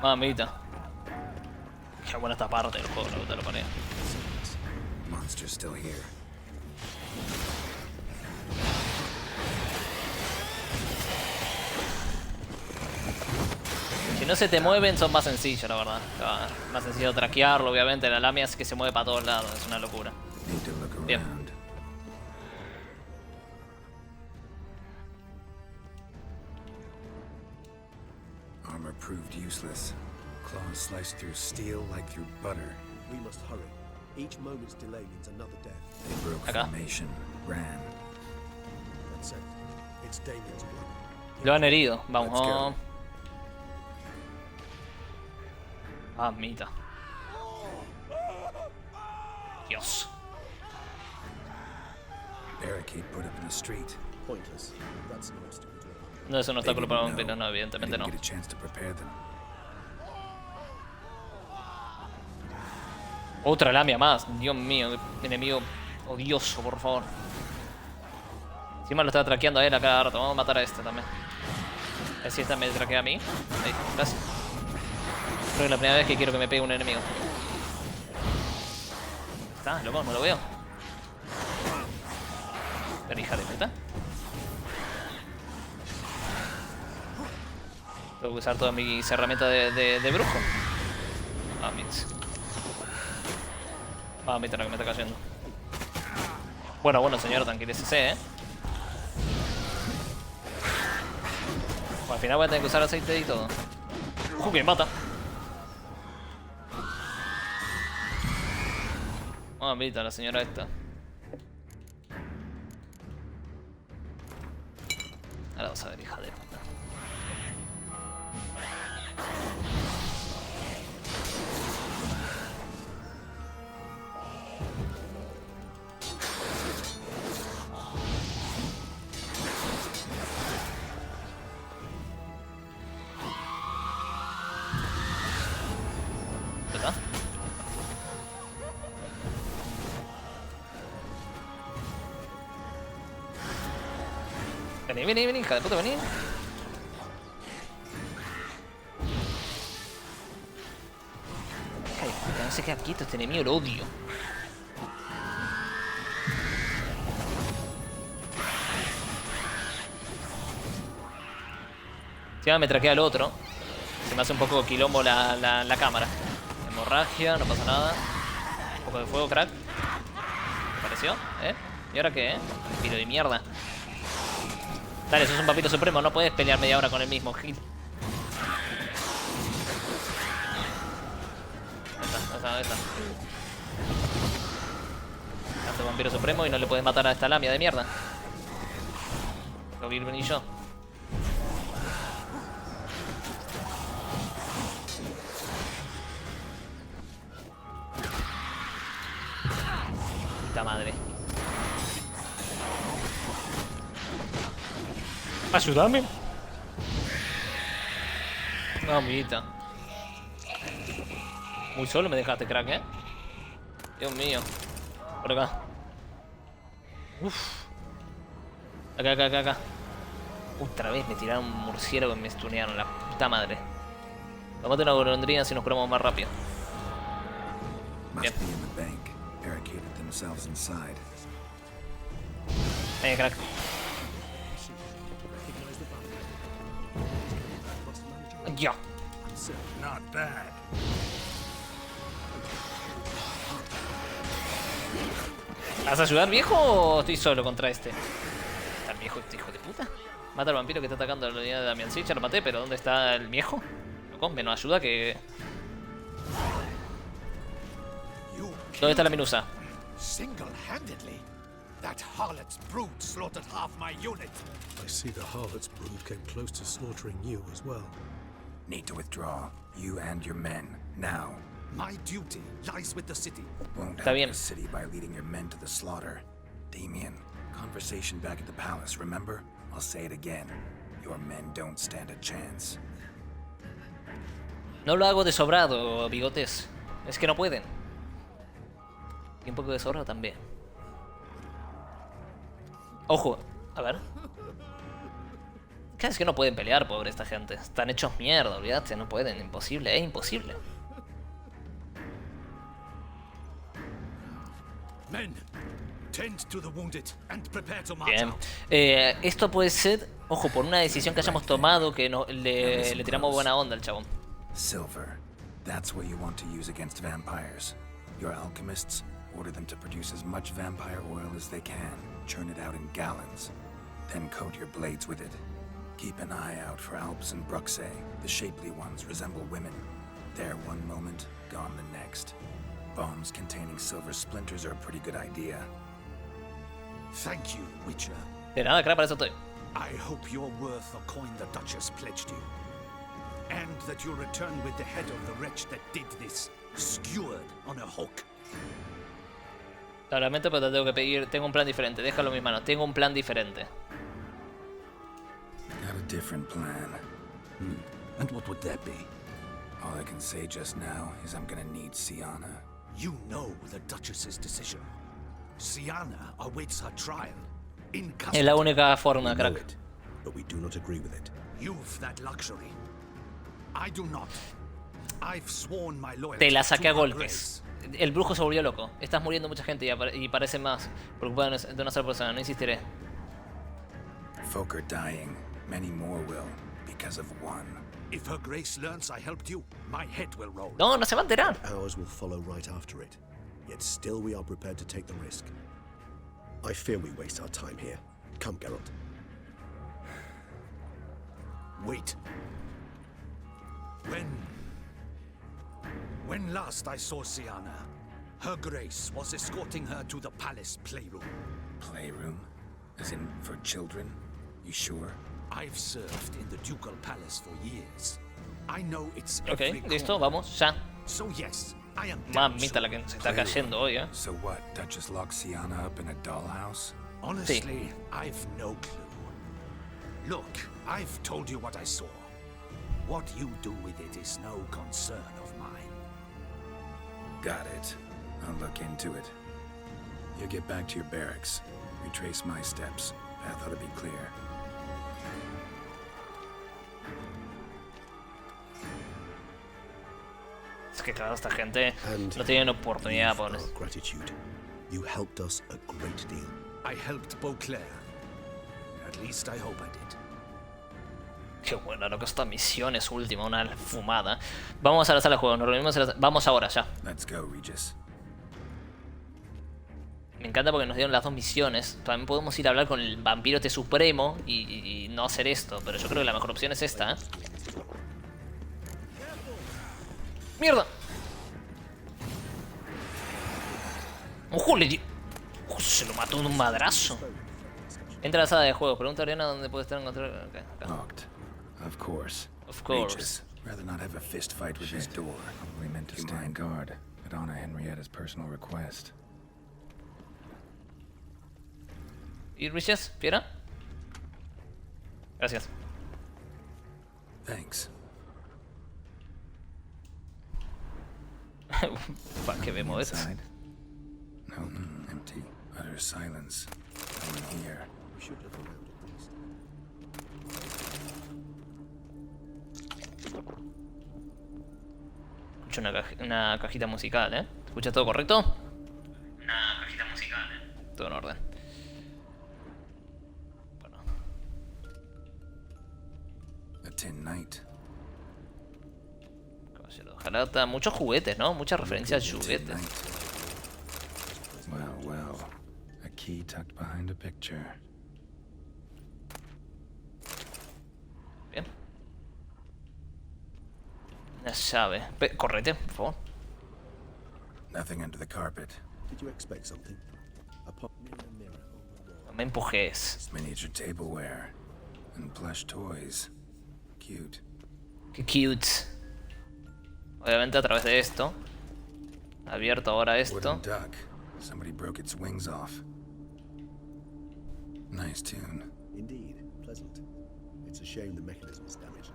Mamita. Qué buena esta parte del juego, la puta de la pared. Monster's still here. Si no se te mueven son más sencillos, la verdad. Más sencillo traquearlo, obviamente. La lamia es que se mueve para todos lados, es una locura. Bien. Armor proved useless. Claws sliced through steel like through butter. We must hurry. Each moment's delay means another death. They broke formation, ran. That's it. It's Damien's blood. Lo han herido, vamos. Mamita. Dios. Barricade put up in the street. Pointless. That's an obstacle to it. No es un obstáculo para vampiros, no, evidentemente no. Get a chance to prepare them. Otra lamia más, Dios mío, qué enemigo odioso, por favor. Encima lo está traqueando a él a cada rato, vamos a matar a este también. A ver si esta me traquea a mí. Ahí, gracias. Creo que es la primera vez que quiero que me pegue un enemigo. está, loco, no lo veo. Pero hija de puta. Tengo que usar todas mis herramientas de brujo. Ah, mix. Ah, mira, que me está cayendo. Bueno, señor, tranquilícese, Bueno, al final voy a tener que usar aceite y todo. ¡Ojo, que me mata! Ah, mira, la señora esta. Ahora vas a ver, hija de puta. ¿Verdad? Vení, hija de puta, vení. Ay, puta, no se queda quieto este enemigo, lo odio. Si me traquea el otro. Se me hace un poco quilombo la cámara. Hemorragia, no pasa nada. Un poco de fuego, crack. ¿Me pareció? ¿Y ahora qué, Vampiro de mierda. Dale, sos un vampiro supremo, no puedes pelear media hora con el mismo Gil. Ahí está. Tanto vampiro supremo y no le puedes matar a esta lamia de mierda. Lo vi venir yo. Puta madre. Ayúdame. No, amiguita. Muy solo me dejaste, crack, Dios mío. Por acá. Uff. Acá. Otra vez me tiraron un murciélago y me stunearon. La puta madre. Vamos a tener una golondrina si nos curamos más rápido. Bien. Crack. Ya. ¿Vas a ayudar, viejo, o estoy solo contra este? ¿Está el viejo este hijo de puta? Mata al vampiro que está atacando a la unidad de Damian. Sí, ya lo maté, pero ¿dónde está el viejo? Loco, menos ayuda que... ¿Dónde está la minusa? Single-handedly. That harlot's brood slaughtered half my unit. I see the harlot's brood came close to slaughtering you as well. Need to withdraw, you and your men, now. My duty lies with the city. Won't help the city by leading your men to the slaughter. Damien, conversation back at the palace, remember? I'll say it again. Your men don't stand a chance. No lo hago de sobrado, bigotes. Es que no pueden. Y un poco de sobrado también. Ojo, a ver. Es que no pueden pelear, pobre esta gente. Están hechos mierda, olvídate, no pueden. Imposible, es imposible. Bien. Esto puede ser, ojo, por una decisión que hayamos tomado que le tiramos buena onda al chabón. Silver. That's what you want to use against vampires. Your alchemists order them to produce as much vampire oil as they can. Churn it out in gallons. Then coat your blades with it. Keep an eye out for Alps and Bruxae. The shapely ones resemble women. There one moment, gone the next. Bombs containing silver splinters are a pretty good idea. Thank you, Witcher. De nada, crack, para eso estoy. I hope you're worth the coin the Duchess pledged you. And that you'll return with the head of the wretch that did this, skewered on a hook. Claramente, pero te tengo que pedir. Tengo un plan diferente. Déjalo en mis manos. Tengo un plan diferente. Got a different plan. And what would that be? All I can say just now is I'm gonna need Siana. You know the Duchess's decision. Siana awaits her trial. In custody. Es la única forma, crack. But we do not agree with it. You've that luxury. I do not. I've sworn my loyalty. Te la saqué a golpes. El brujo se volvió loco. Estás muriendo mucha gente y parece más preocupado de una sola persona. No insistiré. Folk are dying. Many more will, because of one. If her grace learns I helped you, my head will roll. No, no se va a enterar. Ours will follow right after it. Yet still we are prepared to take the risk. I fear we waste our time here. Come, Geralt. Wait. When last I saw Sienna, her grace was escorting her to the palace playroom. Playroom? As in for children? You sure? I've served in the ducal palace for years. I know it's Okay, listo, vamos, ya. So yes, I am Mamita la que se está cayendo hoy, eh. So what? Duchess locked Sienna up in a dollhouse? Honestly, I've no clue. Look, I've told you what I saw. What you do with it is no concern of mine. Got it. I'll look into it. You get back to your barracks. Retrace my steps. Path ought to be clear. Es que claro, esta gente no tienen oportunidad, pobres. Gratitude. You helped us a great deal. I helped Beauclair. At least I hope I did. Qué bueno, lo que esta misión es última, una fumada. Vamos a la sala de juego, nos reunimos en la... Vamos ahora, ya. Let's go, Regis. Me encanta porque nos dieron las dos misiones. También podemos ir a hablar con el vampiro este supremo y no hacer esto. Pero yo creo que la mejor opción es esta, ¿eh? ¡Mierda! ¡Ojo! Se lo mató de un madrazo. Entra a la sala de juego. Pregunta a Ariana dónde puede estar encontrado. Okay, acá. Locked. Of course. Of course. Regis, rather not have a fist fight with this door. Probably meant to stand guard at Anna Henrietta's personal request. ¿Y Richard? ¿Fiera? Gracias. Thanks. ¿Para qué vemos esto? No, empty. Utter silence. No one here. Escucho una cajita musical, ¿eh? ¿Se escucha todo correcto? Una cajita musical, ¿eh? Todo en orden. Bueno. A tin knight. Caballero de hojalata. Muchos juguetes, ¿no? Muchas referencias a juguetes. Well. A key tucked behind a picture. Bien. Una llave. Correte, por favor. Nothing under the carpet. Did you expect something? No me empujes. Miniature tableware and plush toys. Cute. Qué cute. Obviamente a través de esto. Abierto ahora esto. Wooden duck. Somebody broke its wings off. Nice tune. Indeed, pleasant. It's a shame the mechanism is damaged.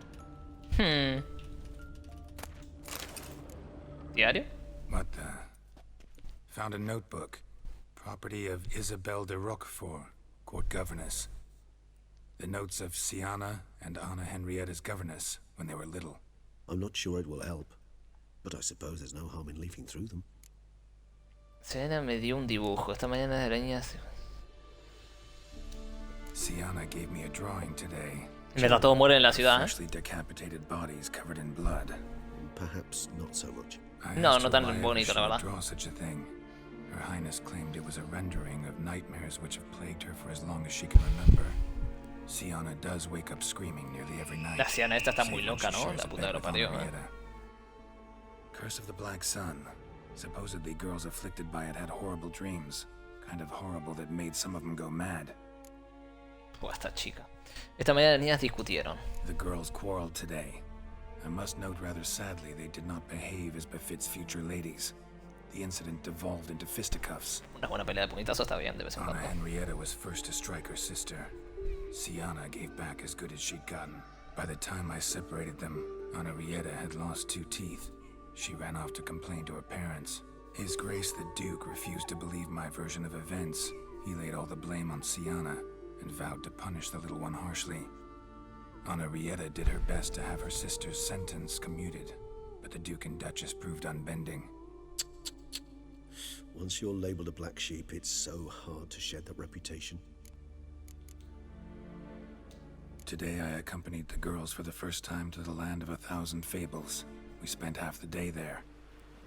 ¿Diario? What the? Found a notebook. Property of Isabelle de Roquefort, court governess. The notes of Sienna and Anna Henrietta's governess when they were little. I'm not sure it will help, but I suppose there's no harm in leafing through them. Sienna me dio un dibujo. Esta mañana de arañas. Sienna gave me a drawing today. Mientras todos mueren en la ciudad, Freshly decapitated bodies covered in blood. Perhaps not so much. No, no tan bonito, la verdad. Draw such a thing. Her Highness claimed it was a rendering of nightmares which have plagued her for as long as she can remember. Sienna does wake up screaming nearly every night. La Sienna esta está muy loca, ¿no? La puta que lo parió, ¿eh? Curse of the Black Sun. Supposedly girls afflicted by it had horrible dreams. Kind of horrible that made some of them go mad. Pues esta chica. Esta mañana las niñas discutieron. The girls quarreled today. I must note rather sadly they did not behave as befits future ladies. The incident devolved into fisticuffs. Una buena pelea de puñetazos está bien de vez en Anna cuando. Henrietta was first to strike her sister. Sienna gave back as good as she'd gotten. By the time I separated them, Anna Henrietta had lost 2 teeth. She ran off to complain to her parents. His Grace the Duke refused to believe my version of events. He laid all the blame on Sienna and vowed to punish the little one harshly. Anna Henrietta did her best to have her sister's sentence commuted, but the Duke and Duchess proved unbending. Once you're labeled a black sheep, it's so hard to shed that reputation. Today I accompanied the girls for the first time to the land of 1,000 fables. We spent half the day there.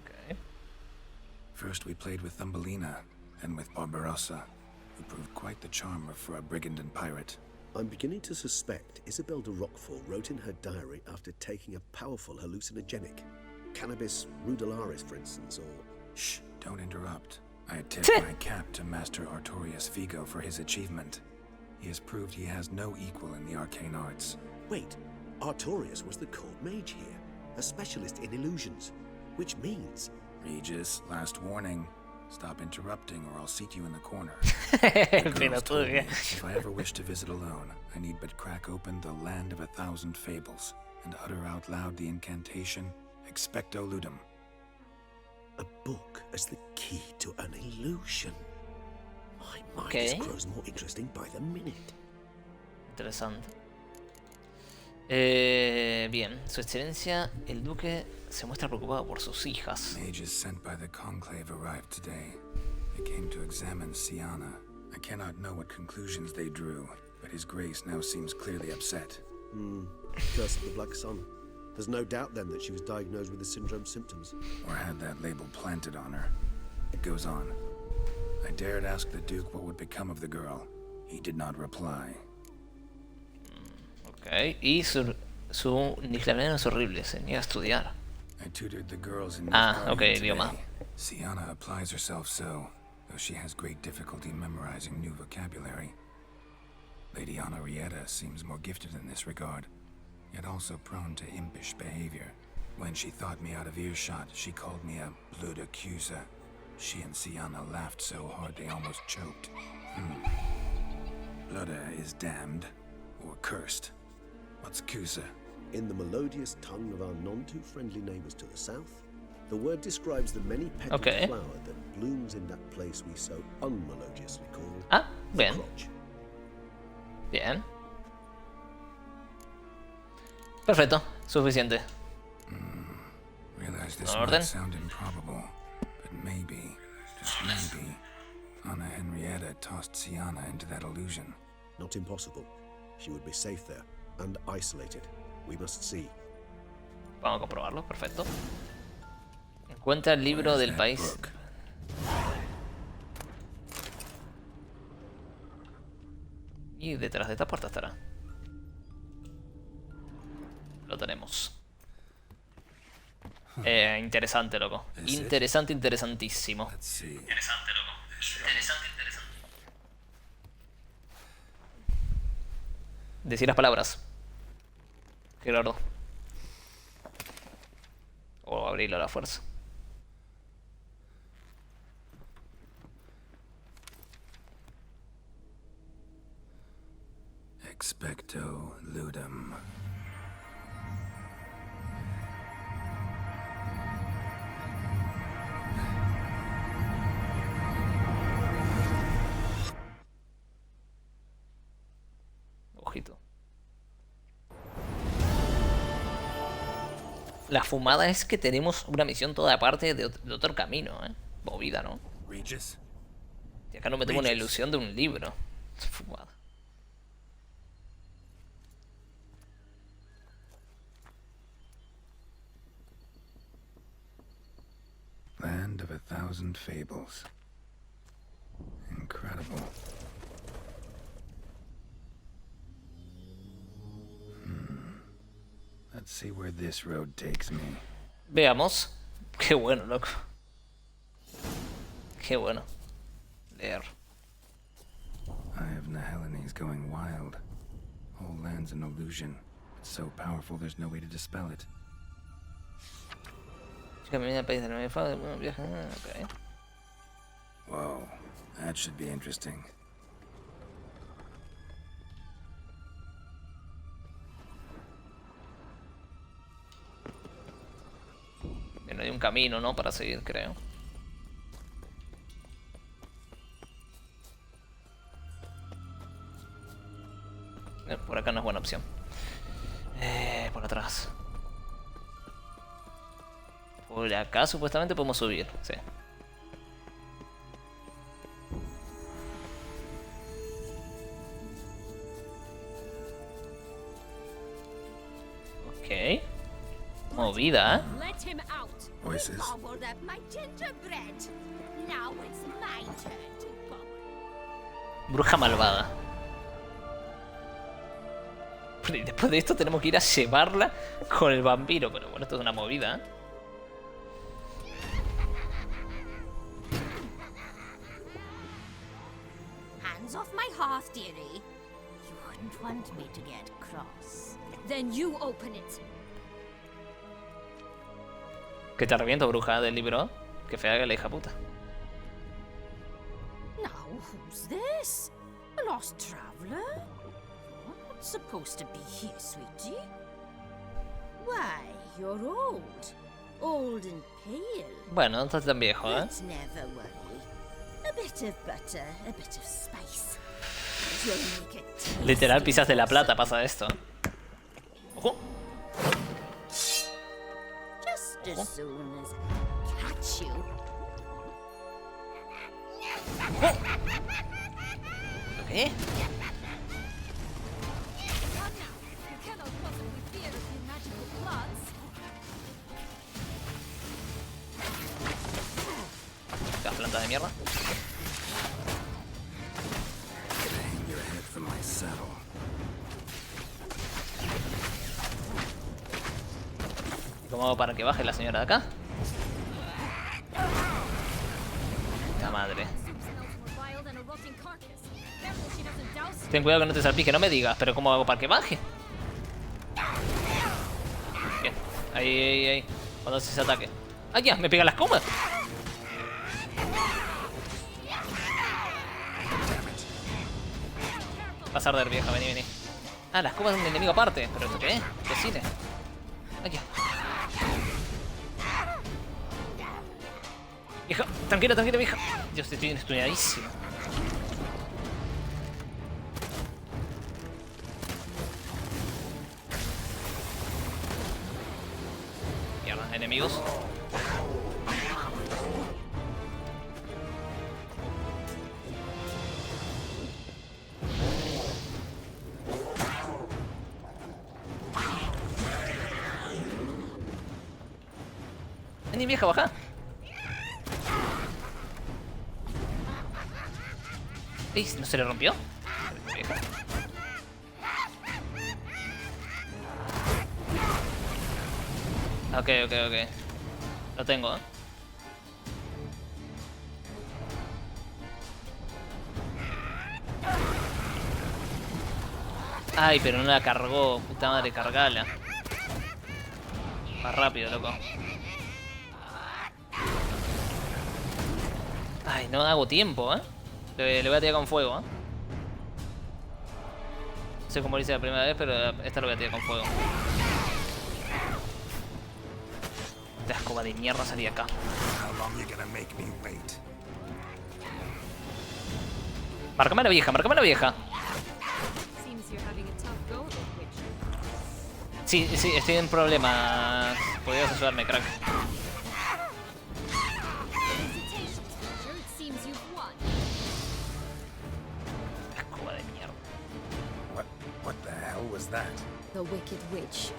Okay. First we played with Thumbelina, then with Barbarossa, who proved quite the charmer for a brigand and pirate. I'm beginning to suspect Isabel de Roquefort wrote in her diary after taking a powerful hallucinogenic. Cannabis rudelaris, for instance, or... Shh, don't interrupt. I tip my cap to Master Artorius Vigo for his achievement. He has proved he has no equal in the arcane arts. Wait, Artorius was the court mage here, a specialist in illusions, which means... Regis, last warning. Stop interrupting or I'll seat you in the corner. The girls told me, if I ever wish to visit alone, I need but crack open the land of 1,000 fables and utter out loud the incantation, Expecto Ludum. A book as the key to an illusion. My mind just grows more interesting by the minute. Interesante. Bien, su excelencia, el duque se muestra preocupado por sus hijas. Mages sent by the conclave arrived today. They came to examine Siana. I cannot know what conclusions they drew, but his grace now seems clearly upset. Curse of the Black Sun. There's no doubt then that she was diagnosed with the syndrome symptoms. Or had that label planted on her. It goes on. I dared ask the Duke what would become of the girl. He did not reply. Ok, y su nickname es horrible, se niega a estudiar. I tutored the girls in ok, idioma. Siana applies herself so, though she has great difficulty memorizing new vocabulary. Lady Henrietta seems more gifted in this regard, yet also prone to impish behavior. When she thought me out of earshot, she called me a blood accuser. She and Siana laughed so hard they almost choked. Blooda is damned, or cursed. What's Cusa? In the melodious tongue of our none-too-friendly neighbors to the south, the word describes the many-petaled flower that blooms in that place we so unmelodiously call bien. crotch. Bien. Perfecto, suficiente. Realize this might sound improbable, but maybe, just maybe, Anna Henrietta tossed Siana into that illusion. Not impossible. She would be safe there, and isolated. We must see. Vamos a comprobarlo, perfecto. Encuentra el libro del país. Y detrás de esta puerta estará. Lo tenemos. Interesante, loco. Interesante, interesantísimo. Interesante, loco. Interesante, interesante. Decir las palabras. Gerardo. O abrirlo a la fuerza. Expecto Ludum. Ojito. La fumada es que tenemos una misión toda aparte de otro camino, Movida, ¿no? Regis. Y acá no metemos una ilusión de un libro. Fumada. Land of 1,000 fables. Incredible. Let's see where this road takes me. Veamos. Qué bueno, loco. Qué bueno. Leer. Eye of Nehelene is going wild. Whole land's an illusion. It's so powerful there's no way to dispel it. Okay. Whoa, that should be interesting. Bien, hay un camino, ¿no? Para seguir, creo. Por acá no es buena opción. Por atrás. Por acá supuestamente podemos subir, sí. Ok. Movida, ¿eh? Let him out. Voices. Gobbled up my gingerbread. Now it's my turn to gobble. Bruja malvada. Y después de esto tenemos que ir a llevarla con el vampiro. Pero bueno, esto es una movida, ¿eh? Hands off my hearth, dearie. You wouldn't want me to get cross. Then you open it. Que te reviento, bruja del libro. Que fea que la hija puta. Now, who's this? A lost traveler? You're not supposed to be here, sweetie. Why, you're old. Old and pale. Bueno, no estás tan viejo, ¿eh? But never worry. A bit of butter, a bit of spice. You'll make it tasty. Literal, pisas de la plata pasa esto. ¡Ojo! Just as soon as I catch you. ¿Qué? La planta de mierda. Hang your head from my saddle. ¿Y cómo hago para que baje la señora de acá? La madre. Ten cuidado que no te salpique, no me digas. Pero ¿cómo hago para que baje? Bien. Ahí. Cuando haces ese ataque. ¡Ah, ya! ¡Me pega las comas! Pasar de vieja, vení. Ah, las comas son un enemigo aparte. ¿Pero esto qué es? ¿Qué cine? Aquí. Vieja, tranquila, vieja. Dios, estoy estudiadísimo. Mierda, enemigos. Vení, vieja, baja. ¿No se le rompió? Vieja. Ok. Lo tengo, ¿eh? Ay, pero no la cargó. Puta madre, cargala. Más rápido, loco. Ay, no hago tiempo, ¿eh? Le voy a tirar con fuego, ¿eh? No sé cómo lo hice la primera vez, pero esta lo voy a tirar con fuego. Esta escoba de mierda salía acá. Márcame a la vieja. Sí, estoy en problemas. Podrías ayudarme, crack. What the hell was that? The Wicked Witch.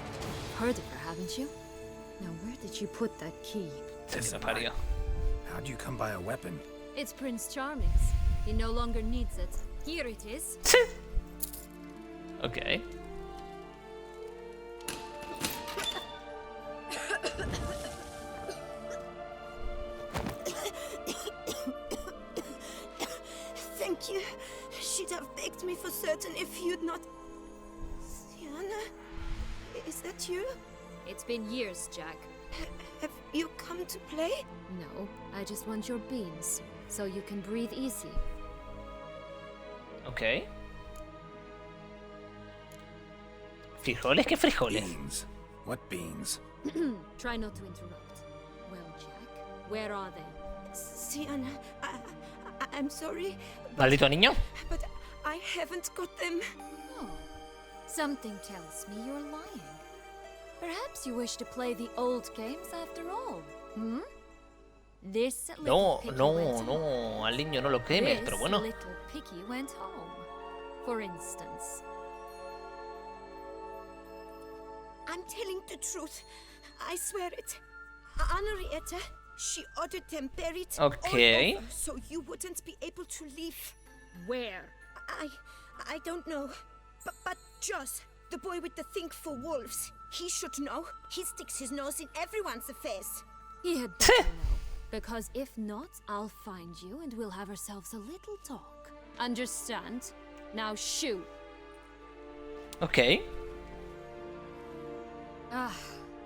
Heard of her, haven't you? Now, where did you put that key? How'd you come by a weapon? It's Prince Charming's. He no longer needs it. Here it is. Okay. Thank you. She'd have begged me for certain if you'd not... Sienna? Is that you? It's been years, Jack. Have you come to play? No, I just want your beans, so you can breathe easy. Okay. ¿Frijoles? ¿Qué frijoles? Beans. What beans? Try not to interrupt. Well, Jack, where are they? Sienna, I'm sorry. ¿Maldito niño? But I haven't got them. Oh, something tells me you're lying. Perhaps you wish to play the old games after all, hmm? This No, little no, piggy went home. no, al niño no lo quemes, pero bueno. This little piggy went home, for instance. I'm telling the truth. I swear it. Henrietta, she ordered them buried all over, so you wouldn't be able to leave. Where? I don't know. But Joss, the boy with the think for wolves, he should know. He sticks his nose in everyone's affairs. He had better know. Because if not, I'll find you and we'll have ourselves a little talk. Understand? Now shoo. Ok.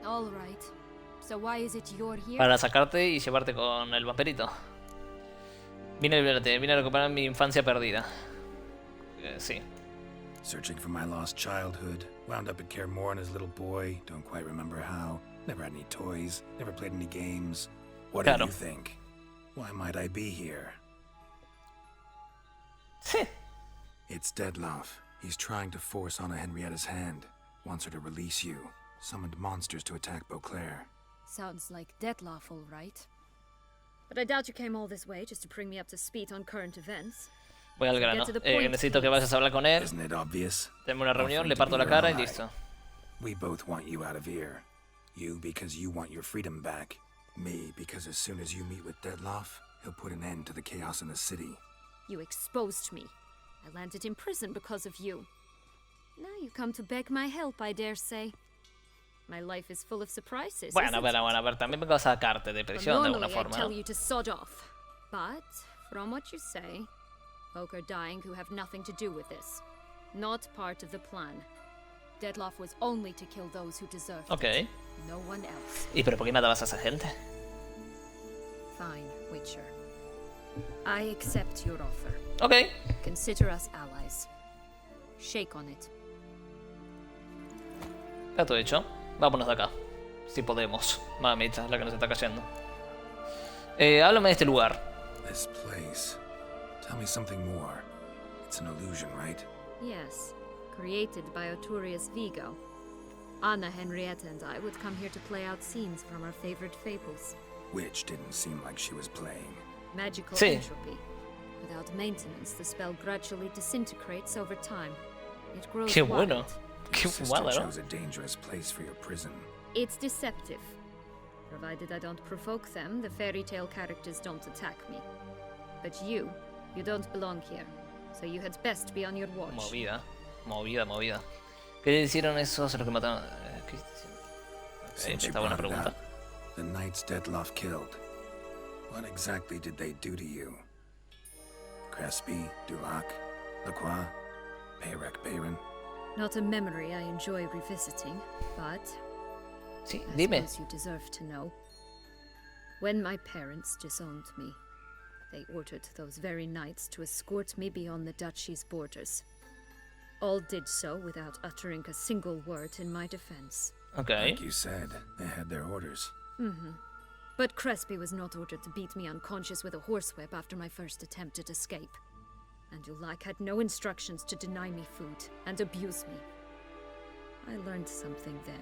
All right. So why is it you're here? Para sacarte y llevarte con el vampirito. Vine a liberarte, vine a recuperar mi infancia perdida. Sí. Searching for my lost childhood. Wound up at Kaer Morhen as a little boy. Don't quite remember how. Never had any toys. Never played any games. What do you think? Why might I be here? It's Dettlaff. He's trying to force Anna Henrietta's hand. Wants her to release you. Summoned monsters to attack Beauclair. Sounds like Dettlaff, all right. But I doubt you came all this way just to bring me up to speed on current events. Voy al grano. Necesito que vayas a hablar con él. Isn't it obvious? Tenemos una reunión, le parto la cara y listo. We both want you out of here. You because you want your freedom back. Me because as soon as you meet with Dettlaff, he'll put an end to the chaos in the city. You exposed me. I landed in prison because of you. Now you come to beg my help, I dare say. My life is full of surprises. Bueno, a ver, también vengo a sacarte de prisión de alguna forma. I tell you to sod off. But from what you say, folk are dying who have nothing to do with this. Not part of the plan. Dettlaff was only to kill those who deserved it. No one else. ¿Y pero por qué matabas a esa gente? Fine, Witcher. I accept your offer. Okay. Consider us allies. Shake on it. Ya todo hecho. Vámonos de acá. Si podemos. Mamita, la que nos está cayendo. Háblame de este lugar. This place. Tell me something more. It's an illusion, right? Yes. Created by Oturius Vigo. Anna, Henrietta and I would come here to play out scenes from our favorite fables. Which didn't seem like she was playing. Magical entropy. Without maintenance, the spell gradually disintegrates over time. It grows Qué bueno. Qué fumada, ¿no? chose a dangerous place for your prison. It's deceptive. Provided I don't provoke them, the fairy tale characters don't attack me. But you don't belong here. So you had best be on your watch. Movida. ¿Qué hicieron esos los que mataron? Esta buena pregunta. The knights Dettlaff killed. What exactly did they do to you? Crespi, Dulac, Lacroix, Peyrek Bayron? Not a memory I enjoy revisiting, but sí, I suppose you deserve to know. When my parents disowned me, they ordered those very knights to escort me beyond the duchy's borders. All did so without uttering a single word in my defense. Okay. Like you said, they had their orders. But Crespi was not ordered to beat me unconscious with a horsewhip after my first attempt at escape. And Dulac had no instructions to deny me food and abuse me. I learned something then.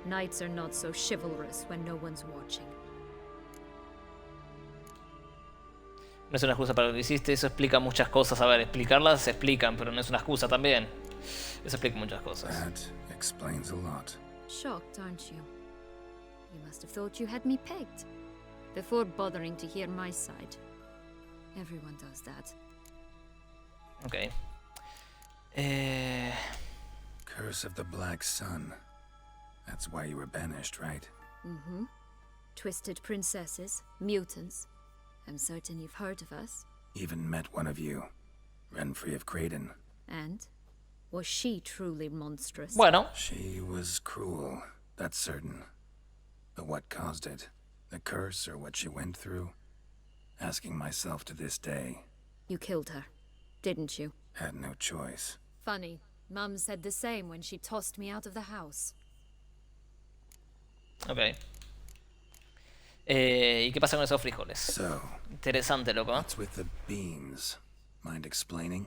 Knights are not so chivalrous when no one's watching. No es una excusa para lo que hiciste, eso explica muchas cosas. A ver, explicarlas se explican, pero no es una excusa también. Eso explica muchas cosas. That explains a lot. Shocked, aren't you? You must have thought you had me pegged. Before bothering to hear my side. Everyone does that. Okay. Curse of the Black Sun. That's why you were banished, right? Twisted princesses, mutants. I'm certain you've heard of us. Even met one of you. Renfrey of Craden. And? Was she truly monstrous? Bueno. She was cruel, that's certain. But what caused it? The curse or what she went through? Asking myself to this day. You killed her, didn't you? Had no choice. Funny. Mum said the same when she tossed me out of the house. Okay. ¿Y qué pasa con esos frijoles? So, interesante, loco. what's with the beans? Mind explaining?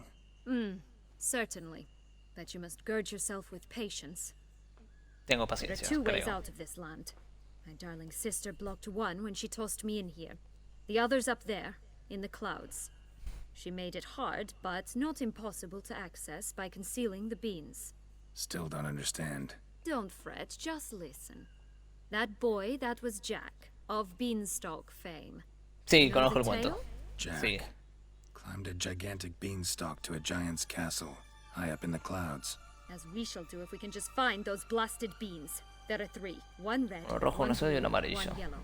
Certainly. But you must gird yourself with patience. Tengo There are paciencia, two ways creo. out of this land. My darling sister blocked one when she tossed me in here. The other's up there, in the clouds. She made it hard, but not impossible to access by concealing the beans. Still don't understand. Don't fret, just listen. That boy, that was Jack, of Beanstalk fame. Sí, Know conozco the el cuento. tale? Jack Sí. climbed a gigantic beanstalk to a giant's castle, high up in the clouds. As we shall do if we can just find those blasted beans. There are 3. One red, Uno rojo, one uno azul y blue, uno amarillo. one yellow.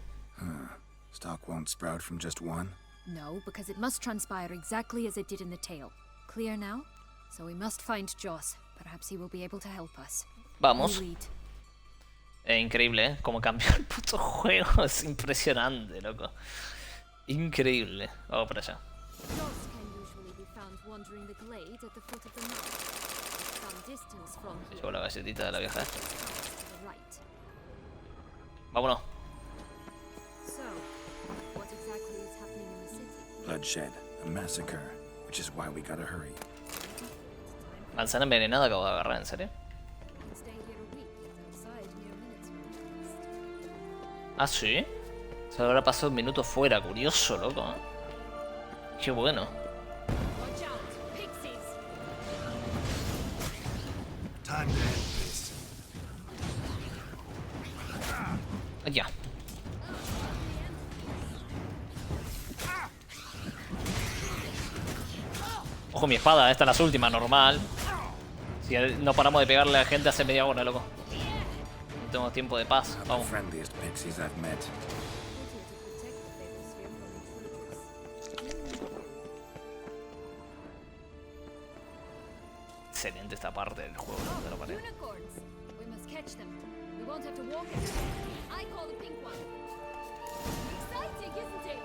Stalk won't sprout from just one? No, because it must transpire exactly as it did in the tale. Clear now? So we must find Joss. Perhaps he will be able to help us. Vamos. You lead. Increíble, ¿eh? Como cambió el puto juego. Es impresionante, loco. Increíble. Vamos para allá. Joss can usually be found wandering the glade at the foot of the mountain. Some distance from Se here. llevó la galletita de la vieja. To the right. Vámonos. So, what exactly is happening in the city? Bloodshed, a massacre, which is why we gotta hurry. Manzana envenenada acabo de agarrar, ¿en serio? We can stay here a week and outside mere minutes from Ah, sí. Se habrá pasado un minuto fuera. Curioso, loco. ¿Eh? Qué bueno. Watch out, pixies! Time to end this. Ya. Ojo mi espada, esta es la última, normal. Si no paramos de pegarle a la gente hace media hora, loco. No tengo tiempo de paz. Vamos. Friendliest pixies I've met. Excelente esta parte del juego. De la pared. Unicorns! We must catch them. We won't have to walk it. I call the pink one. Exciting, isn't it?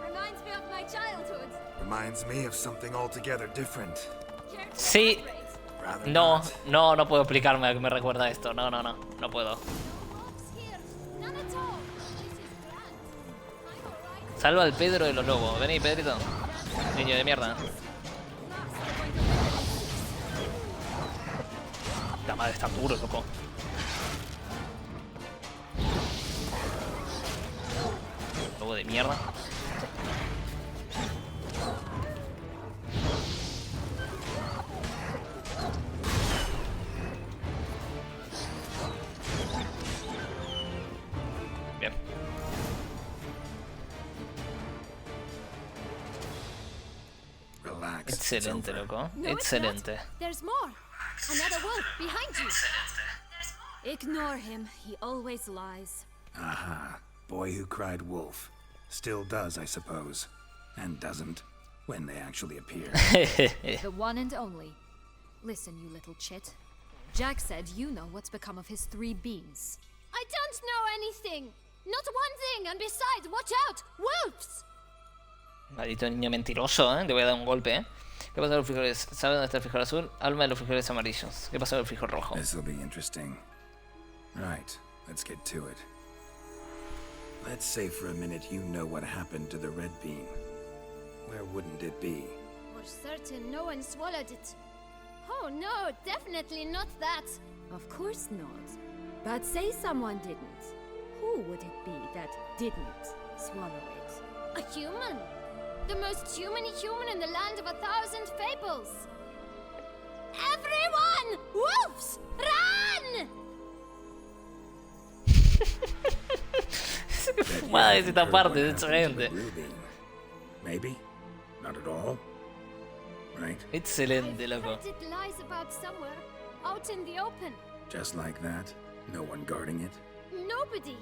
Reminds me of my childhood. Reminds me of something altogether different. Care to Sí. elaborate? Rather No, not. no puedo explicarme a qué me recuerda esto. No puedo. Hops here. None at all. This is grand. I'm alright. Salva al Pedro de los lobos. Vení, Pedrito. Niño de mierda. La madre está duro, loco. Lobo de mierda. Bien. Relax. it's Excelente, over. loco. No, it's Excelente. not. There's more. Another wolf behind you. Ignore him. He always lies. Aha. Boy who cried wolf. Still does, I suppose. And doesn't. When they actually appear. The one and only. Listen, you little chit. Jack said you know what's become of his 3 beans. I don't know anything. Not one thing. And besides, watch out. Wolves! Maldito niño mentiroso, ¿eh? Te voy a dar un golpe, ¿eh? ¿Qué pasa con los frijoles? ¿Sabe dónde está el frijol azul? Alma de los frijoles amarillos. ¿Qué pasa con el frijol rojo? This'll be interesting. Right, let's get to it. Let's say for a minute you know what happened to the red bean. Where wouldn't it be? For certain, no one swallowed it. Oh no, definitely not that. Of course not. But say someone didn't. Who would it be that didn't swallow it? A human. The most human-y human in the land of 1,000 fables. Everyone! Wolves! Run! Fumada es esta parte, es excelente. Maybe? Not at all? Right? Excelente, I've loco. heard it lies about somewhere, out in the open. Just like that? No one guarding it? Nobody.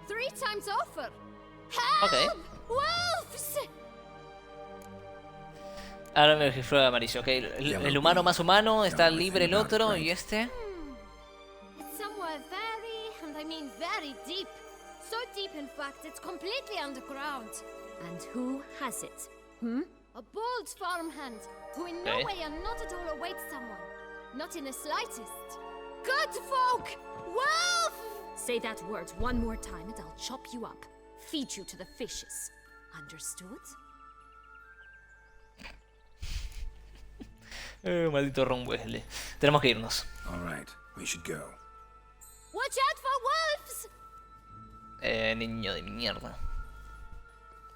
3 times over. Help! Okay. Wolves! Ahora me frijol amarillo, ok. El humano más humano, está libre el otro y este. It's somewhere very, and I mean very deep. So deep, in fact, it's completely underground. And who has it? A bold farmhand, who in no Okay. way and not at all awaits someone. Not in the slightest. Good folk! Wolf! Say that word one more time and I'll chop you up. Feed you to the fishes. Understood? Maldito Ron Weasley. Tenemos que irnos. All right, we should go. Watch out for wolves! Niño de mierda.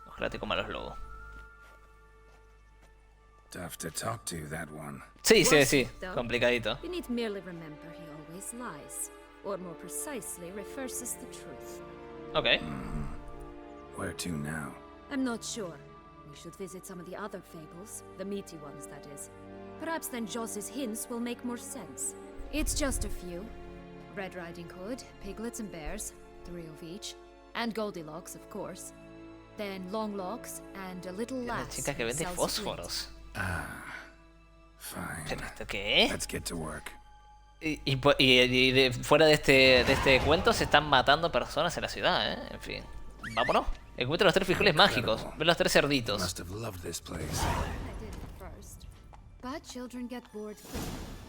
Ojalá te coma los lobos. Tough to talk to, that one. Sí. Though, Complicadito. You need merely remember he always lies. or more precisely, reverses the truth. Okay. Where to now? I'm not sure. We should visit some of the other fables, the meaty ones, that is. Perhaps then Joss's hints will make more sense. It's just a few. Red Riding Hood, piglets and bears, 3 of each. And Goldilocks, of course. Then Longlocks and a little La lass. chica que vende fósforos. Fine. ¿Pero esto qué? Let's get to work. Fuera de este cuento se están matando personas en la ciudad, ¿eh? En fin. Vámonos. Encuentra los 3 frijoles mágicos. Ve los 3 cerditos. Must have loved this place. I did at first. But children get bored quickly.